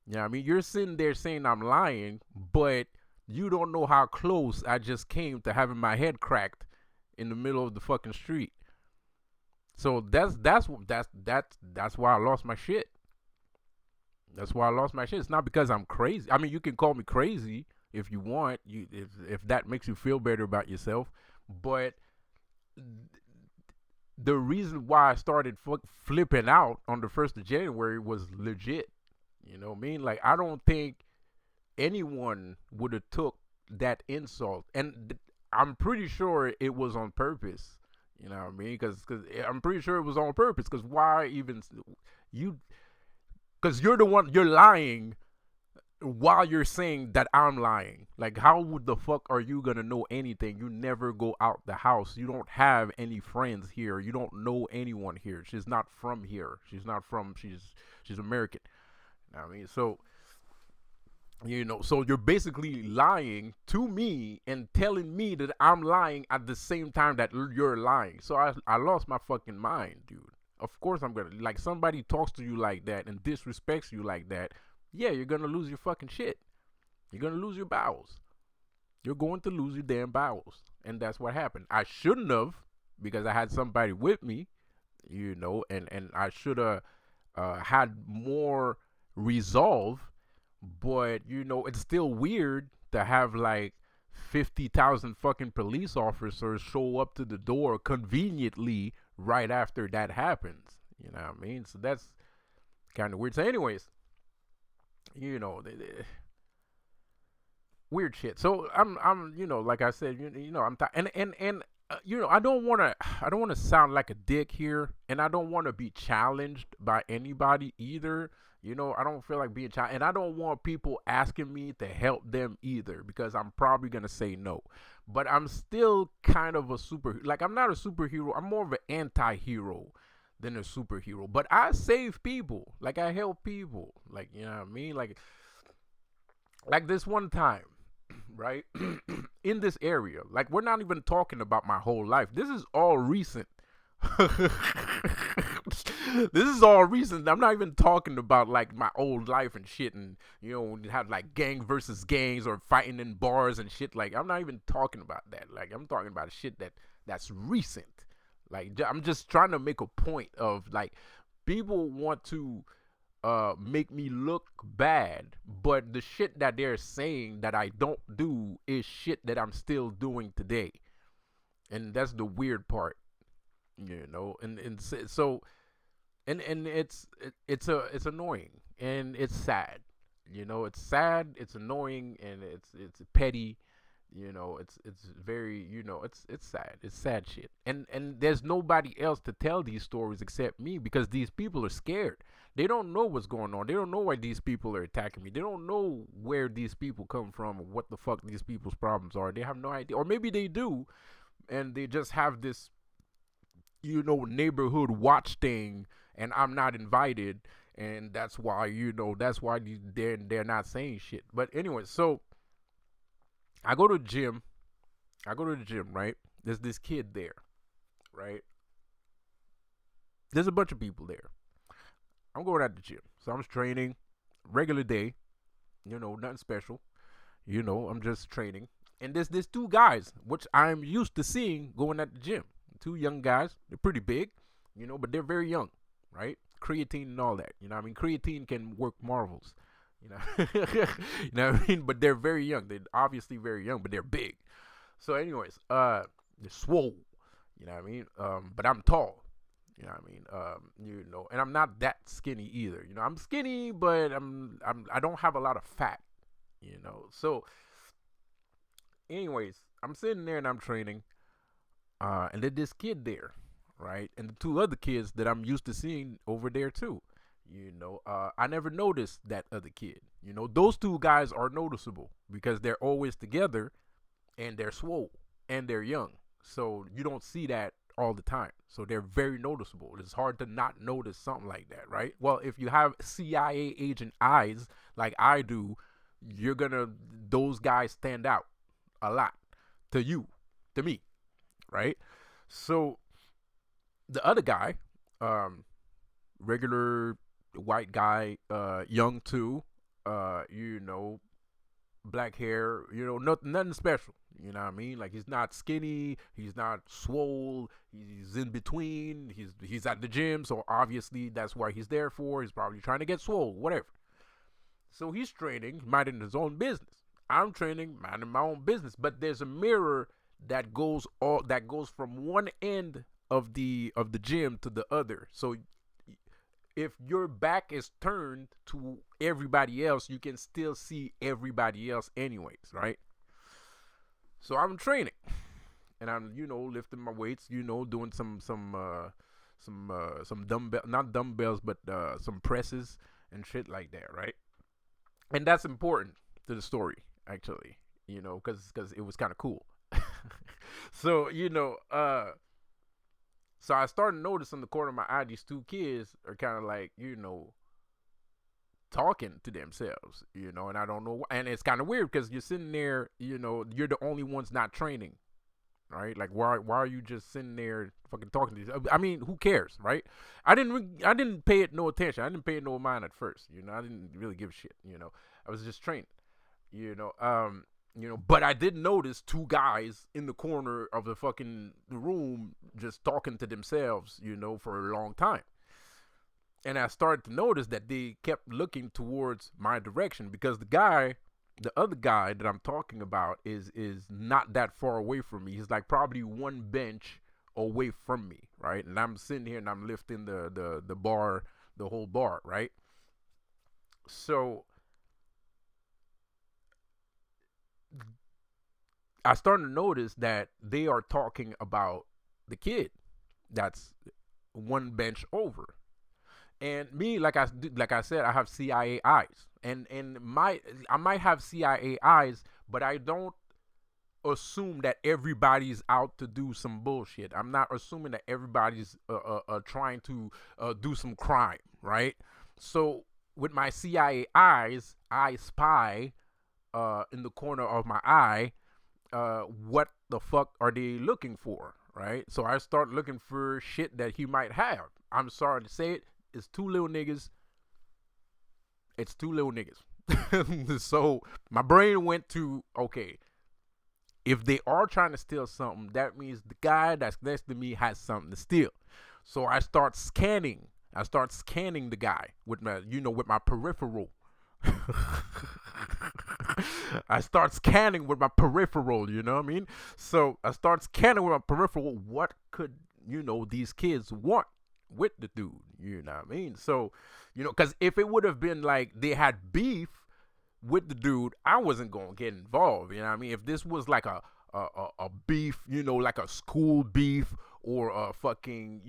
Yeah, I mean, you're sitting there saying I'm lying, but you don't know how close I just came to having my head cracked in the middle of the fucking street. So that's why I lost my shit. That's why I lost my shit. It's not because I'm crazy. I mean, you can call me crazy if you want, if that makes you feel better about yourself, but the reason why I started flipping out on the 1st of January was legit. You know what I mean? Like, I don't think anyone would have took that insult, and I'm pretty sure it was on purpose. You know what I mean? Because I'm pretty sure it was on purpose. Because why even you? Because you're the one, you're lying while you're saying that I'm lying. Like, how would the fuck are you gonna know anything? You never go out the house. You don't have any friends here. You don't know anyone here. She's not from here. She's not from. She's American. I mean, so so you're basically lying to me and telling me that I'm lying at the same time that you're lying. So I lost my fucking mind, dude. Of course I'm gonna, like, somebody talks to you like that and disrespects you like that. Yeah, you're gonna lose your fucking shit. You're gonna lose your bowels. You're going to lose your damn bowels, and that's what happened. I shouldn't have, because I had somebody with me, and I should have had more resolve. But it's still weird to have like 50,000 fucking police officers show up to the door conveniently right after that happens. You know what I mean? So that's kind of weird. So, anyways, weird shit. So I'm like I said, I'm I don't want to sound like a dick here, and I don't want to be challenged by anybody either. I don't feel like being challenged, and I don't want people asking me to help them either, because I'm probably gonna say no. But I'm still kind of a super, like, I'm not a superhero. I'm more of an anti-hero than a superhero. But I save people, like, I help people, like, you know what I mean, like this one time, right? In this area, like, we're not even talking about my whole life. This is all recent. This is all recent. I'm not even talking about like my old life and shit, and have like gang versus gangs or fighting in bars and shit. Like I'm not even talking about that. Like I'm talking about shit that's recent. Like I'm just trying to make a point of like people want to make me look bad, but the shit that they're saying that I don't do is shit that I'm still doing today, and that's the weird part, so and it's annoying and it's sad, it's sad, it's annoying, and it's petty, it's very, it's sad, it's sad shit, and there's nobody else to tell these stories except me, because these people are scared. They don't know what's going on. They don't know why these people are attacking me. They don't know where these people come from or what the fuck these people's problems are. They have no idea, or maybe they do, and they just have this, neighborhood watch thing, and I'm not invited, and that's why, they're not saying shit. But anyway, so I go to the gym. Right? There's this kid there, right? There's a bunch of people there. I'm going at the gym. So I'm training, regular day, nothing special. I'm just training. And there's two guys, which I'm used to seeing going at the gym. Two young guys. They're pretty big, but they're very young, right? Creatine and all that. You know what I mean? Creatine can work marvels. You know, you know what I mean? But they're very young. They're obviously very young, but they're big. So, anyways, they're swole. You know what I mean? But I'm tall. You know what I mean? And I'm not that skinny either. I'm skinny, but I don't have a lot of fat. So, anyways, I'm sitting there and I'm training, and then this kid there, right, and the two other kids that I'm used to seeing over there too. I never noticed that other kid. Those two guys are noticeable because they're always together, and they're swole, and they're young. So you don't see that all the time. So they're very noticeable. It's hard to not notice something like that, right? Well, if you have CIA agent eyes like I do, those guys stand out a lot to you, to me, right? So the other guy, regular white guy, young too, black hair, nothing special. You know what I mean? Like he's not skinny, he's not swole, he's in between. He's at the gym, so obviously that's what he's there for. He's probably trying to get swole, whatever. So he's training, minding his own business. I'm training, minding my own business. But there's a mirror that goes from one end of the gym to the other. So if your back is turned to everybody else, you can still see everybody else anyways, right? So I'm training, and I'm lifting my weights, doing some dumbbell, not dumbbells, but some presses and shit like that, right? And that's important to the story, actually, because it was kind of cool. So so I started to notice in the corner of my eye, these two kids are kind of like, talking to themselves, and I don't know, and it's kind of weird because you're sitting there, you're the only ones not training, right? Like, why are you just sitting there fucking talking to these? I mean, who cares, right? I didn't pay it no attention. I didn't pay it no mind at first, I didn't really give a shit, I was just training, you know, um, but I did notice two guys in the corner of the room just talking to themselves, for a long time. And I started to notice that they kept looking towards my direction because the other guy that I'm talking about is not that far away from me. He's like probably one bench away from me, right? And I'm sitting here and I'm lifting the bar, the whole bar, right? So I started to notice that they are talking about the kid that's one bench over. And me, like I said, I have CIA eyes, and I might have CIA eyes, but I don't assume that everybody's out to do some bullshit. I'm not assuming that everybody's trying to do some crime, right? So with my CIA eyes, I spy in the corner of my eye what the fuck are they looking for, right? So I start looking for shit that he might have. I'm sorry to say it, it's two little niggas. It's two little niggas. So my brain went to, okay, if they are trying to steal something, that means the guy that's next to me has something to steal. So I start scanning. I start scanning the guy with my, with my peripheral. I start scanning with my peripheral, you know what I mean? So I start scanning with my peripheral. What could, these kids want with the dude? You know what I mean? So, because if it would have been like they had beef with the dude, I wasn't gonna get involved. You know what I mean? If this was like a beef, like a school beef or a fucking,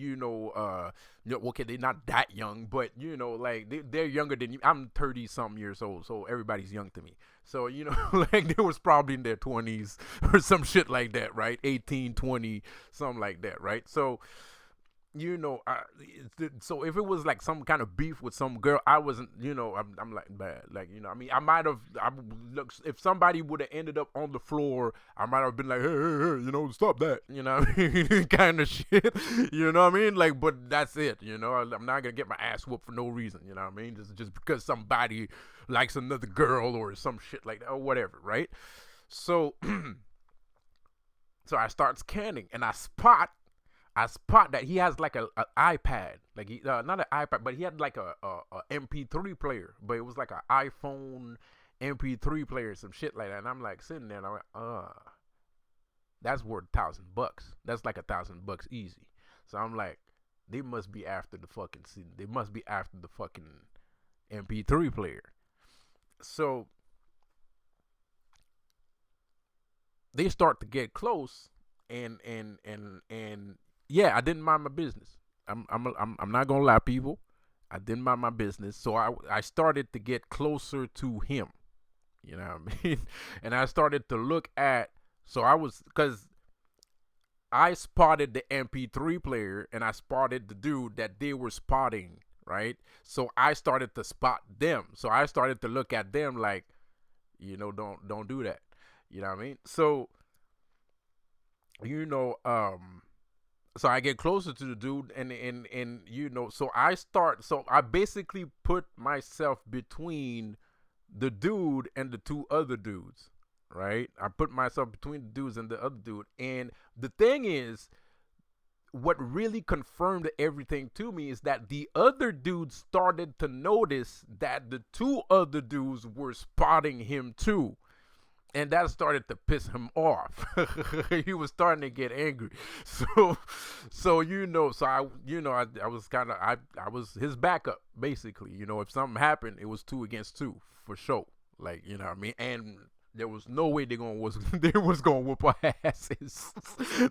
okay, they're not that young, but like they're younger than you. I'm 30 something years old, so everybody's young to me. So, like they was probably in their 20s or some shit like that, right? 18, 20, something like that, right? So, so if it was like some kind of beef with some girl, I wasn't, I'm like bad, like, I mean, look, if somebody would have ended up on the floor, I might have been like, hey, stop that, what I mean, kind of shit, what I mean, like, but that's it, I'm not gonna get my ass whooped for no reason, what I mean, just because somebody likes another girl or some shit like that or whatever, right? So, so I start scanning and I spot that he has like a iPad, like not an iPad, but he had like a MP3 player, but it was like an iPhone MP3 player, some shit like that. And I'm like sitting there, and I'm like, that's worth $1,000. That's like $1,000 easy. So I'm like, they must be after the fucking MP3 player. So they start to get close, and yeah, I didn't mind my business. I'm not gonna lie, people. I didn't mind my business, so I started to get closer to him. You know what I mean? And I started to look at. So because I spotted the MP3 player, and I spotted the dude that they were spotting, right? So I started to spot them. So I started to look at them like, don't do that. You know what I mean? So, so I get closer to the dude, and so I basically put myself between the dude and the two other dudes, right? I put myself between the dudes and the other dude, and the thing is, what really confirmed everything to me is that the other dude started to notice that the two other dudes were spotting him too. And that started to piss him off. He was starting to get angry. So I was kind of, I was his backup, basically. If something happened, it was 2 against 2 for sure. Like, what I mean? And there was no way they was gonna whoop our asses.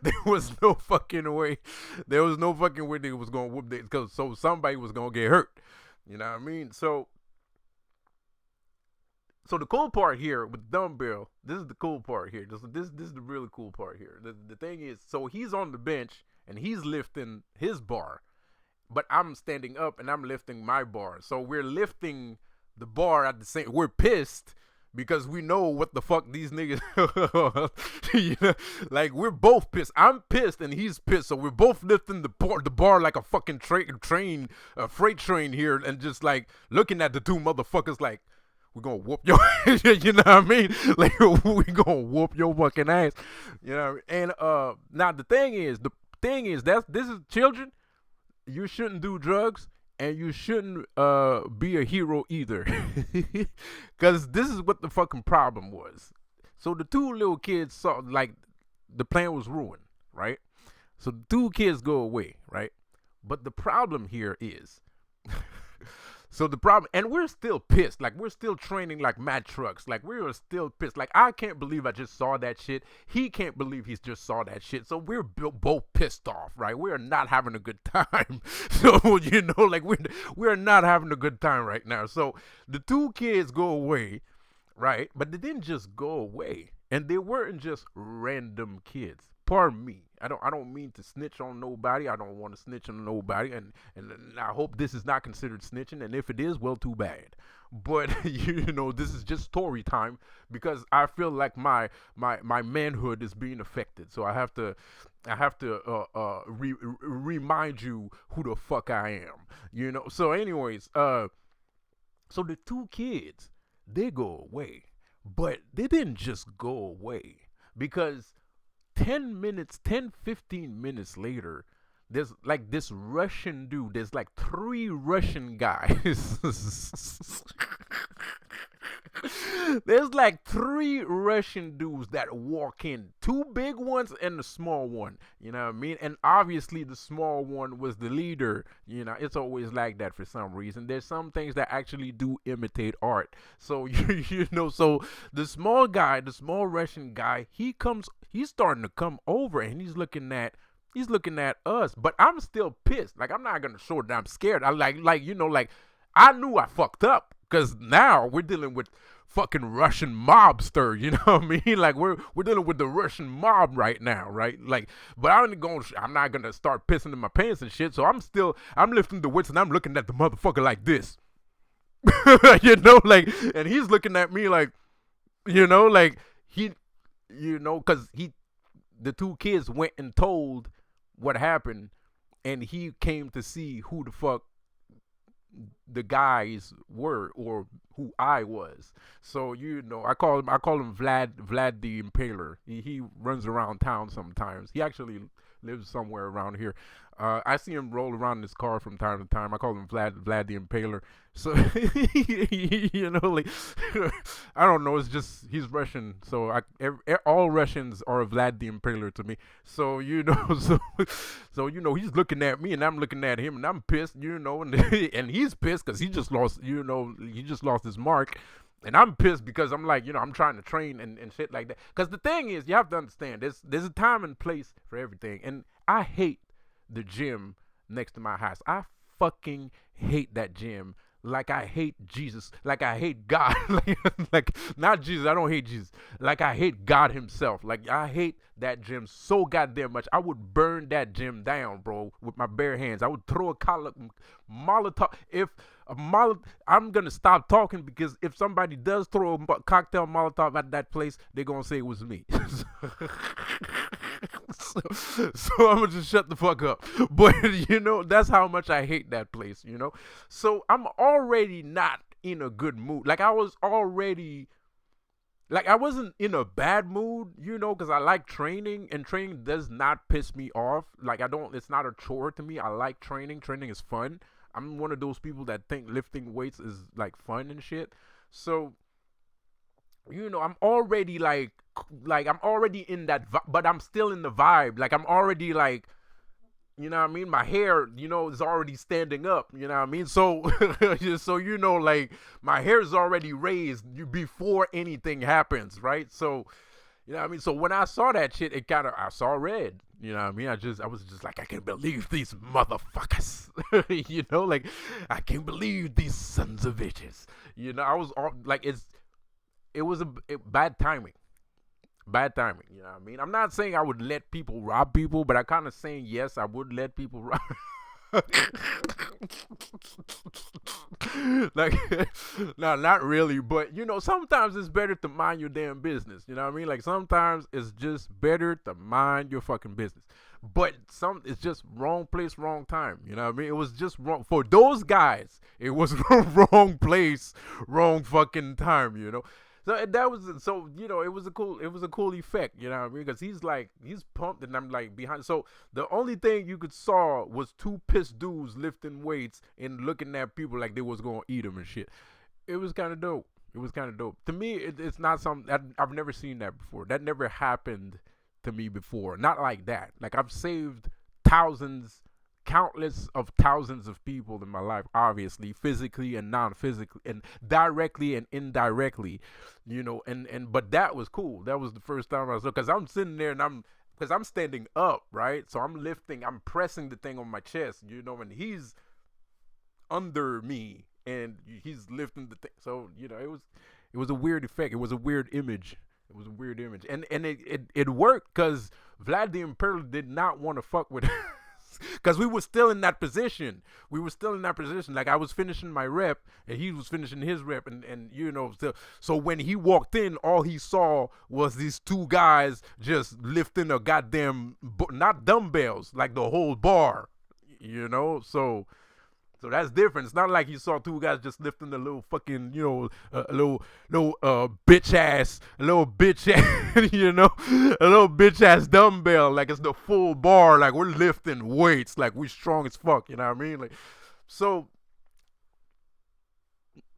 There was no fucking way. There was no fucking way they was gonna whoop it, because so somebody was gonna get hurt. You know what I mean? So the cool part here with Dumbbell, this is the cool part here. This is the really cool part here. The thing is, so he's on the bench and he's lifting his bar, but I'm standing up and I'm lifting my bar. So we're lifting the bar at the same. We're pissed because we know what the fuck these niggas. Like, we're both pissed. I'm pissed and he's pissed. So we're both lifting the bar like a fucking freight train here, and just like looking at the two motherfuckers like, we're gonna whoop your you know what I mean? Like, we gonna whoop your fucking ass. And now the thing is this is children. You shouldn't do drugs, and you shouldn't be a hero either. Cause this is what the fucking problem was. So the two little kids saw, like, the plan was ruined, right? So the two kids go away, right? But the problem here is so the problem, and we're still pissed. Like, we're still training like mad trucks. Like, we are still pissed. Like, I can't believe I just saw that shit. He can't believe he just saw that shit. So we're both pissed off, right? We are not having a good time. So, like, we're not having a good time right now. So the two kids go away, right? But they didn't just go away. And they weren't just random kids. Pardon me. I don't mean to snitch on nobody. I don't want to snitch on nobody, and I hope this is not considered snitching. And if it is, well, too bad. But this is just story time, because I feel like my manhood is being affected. So I have to I have to remind you who the fuck I am. So anyways, so the two kids, they go away. But they didn't just go away, because 15 minutes later, there's like this Russian dude. There's like three Russian guys. There's like three Russian dudes that walk in, two big ones and the small one. You know what I mean? And obviously, the small one was the leader. It's always like that for some reason. There's some things that actually do imitate art. So, so the small guy, the small Russian guy, he's starting to come over, and he's looking at us, but I'm still pissed. Like, I'm not gonna show that I'm scared. I like I knew I fucked up, because now we're dealing with fucking Russian mobster. You know what I mean? Like, we're dealing with the Russian mob right now, right? Like, but I'm not gonna start pissing in my pants and shit. So I'm lifting the weights, and I'm looking at the motherfucker like this, like, and he's looking at me like, like he, because the two kids went and told what happened, and he came to see who the fuck the guys were, or who I was. So I call him Vlad the Impaler. He runs around town sometimes. He actually lives somewhere around here. I see him roll around in his car from time to time. I call him Vlad the Impaler. So like, I don't know. It's just he's Russian, so all Russians are Vlad the Impaler to me. So he's looking at me, and I'm looking at him, and I'm pissed, and he's pissed because he just lost his mark. And I'm pissed because I'm like, I'm trying to train and shit like that. Because the thing is, you have to understand, there's a time and place for everything. And I hate the gym next to my house. I fucking hate that gym. Like I hate Jesus. Like I hate God. like not Jesus. I don't hate Jesus. Like I hate God himself. Like I hate that gym so goddamn much. I would burn that gym down, bro, with my bare hands. I would throw a Molotov. If a Molotov, I'm gonna stop talking, because if somebody does throw a cocktail Molotov at that place, they're gonna say it was me. So I'm gonna just shut the fuck up. But that's how much I hate that place. So I'm already not in a good mood. Like I was already, like I wasn't in a bad mood, because I like training, and training does not piss me off. Like it's not a chore to me. I like training. Training is fun. I'm one of those people that think lifting weights is like fun and shit. So I'm already like I'm already in that, but I'm still in the vibe. Like I'm already like, you know what I mean? My hair, is already standing up. You know what I mean? So, so like my hair is already raised before anything happens, right? So, you know what I mean? So when I saw that shit, I saw red. You know what I mean? I was just like, I can't believe these motherfuckers. Like I can't believe these sons of bitches. I was all like, it was bad timing. Bad timing, you know what I mean? I'm not saying I would let people rob people, but I kind of saying yes, I would let people rob. Like, no, not really, but sometimes it's better to mind your damn business. You know what I mean? Like sometimes it's just better to mind your fucking business. But it's just wrong place, wrong time. You know what I mean? It was just wrong for those guys. It was wrong place, wrong fucking time. So that was it was a cool effect, you know what I mean? Because he's pumped, and I'm like behind. So the only thing you could saw was two pissed dudes lifting weights and looking at people like they was gonna eat them and shit. It was kind of dope. It was kind of dope. To me, it's not something that I've never seen that before. That never happened to me before. Not like that. Like I've saved thousands, countless of thousands of people in my life, obviously, physically and non-physically, and directly and indirectly, and but that was cool. That was the first time I was, because I'm sitting there, and because I'm standing up, right? So I'm pressing the thing on my chest, and he's under me, and he's lifting the thing. So it was a weird effect. It was a weird image. It was a weird image, and it worked, because Vlad the Impaler did not want to fuck with Because we were still in that position. We were still in that position. Like I was finishing my rep and he was finishing his rep, and you know, so when he walked in, all he saw was these two guys just lifting a goddamn not dumbbells, like the whole bar, you know. So that's different. It's not like you saw two guys just lifting a little fucking, you know, a little bitch ass, you know, a little bitch ass dumbbell. Like it's the full bar. Like we're lifting weights. Like we strong as fuck. You know what I mean? Like, so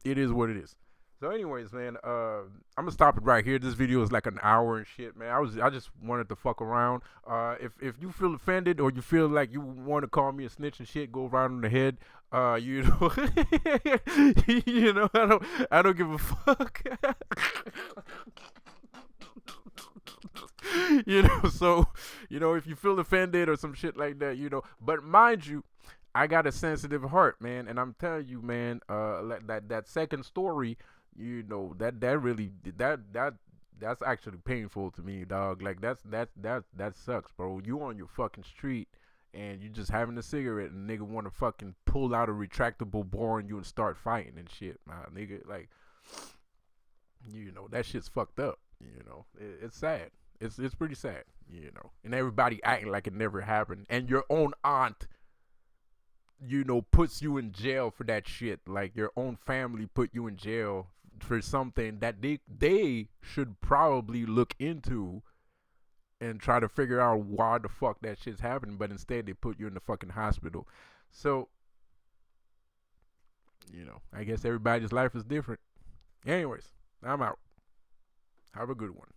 it is what it is. So, anyways, man, I'm gonna stop it right here. This video is like an hour and shit, man. I just wanted to fuck around. If you feel offended or you feel like you want to call me a snitch and shit, go right on the head. You know, you know, I don't give a fuck. You know, so you know, if you feel offended or some shit like that, you know, but mind you, I got a sensitive heart, man, and I'm telling you, man, that second story, you know, that really that's actually painful to me, dog. Like that sucks, bro. You on your fucking street and you just having a cigarette and nigga want to fucking pull out a retractable bore on you and start fighting and shit, nigga. Like, you know, that shit's fucked up. You know, it's sad. It's pretty sad. You know, and everybody acting like it never happened, and your own aunt, you know, puts you in jail for that shit. Like your own family put you in jail for something that they should probably look into and try to figure out why the fuck that shit's happening, but instead they put you in the fucking hospital. So, you know, I guess everybody's life is different. Anyways, I'm out. Have a good one.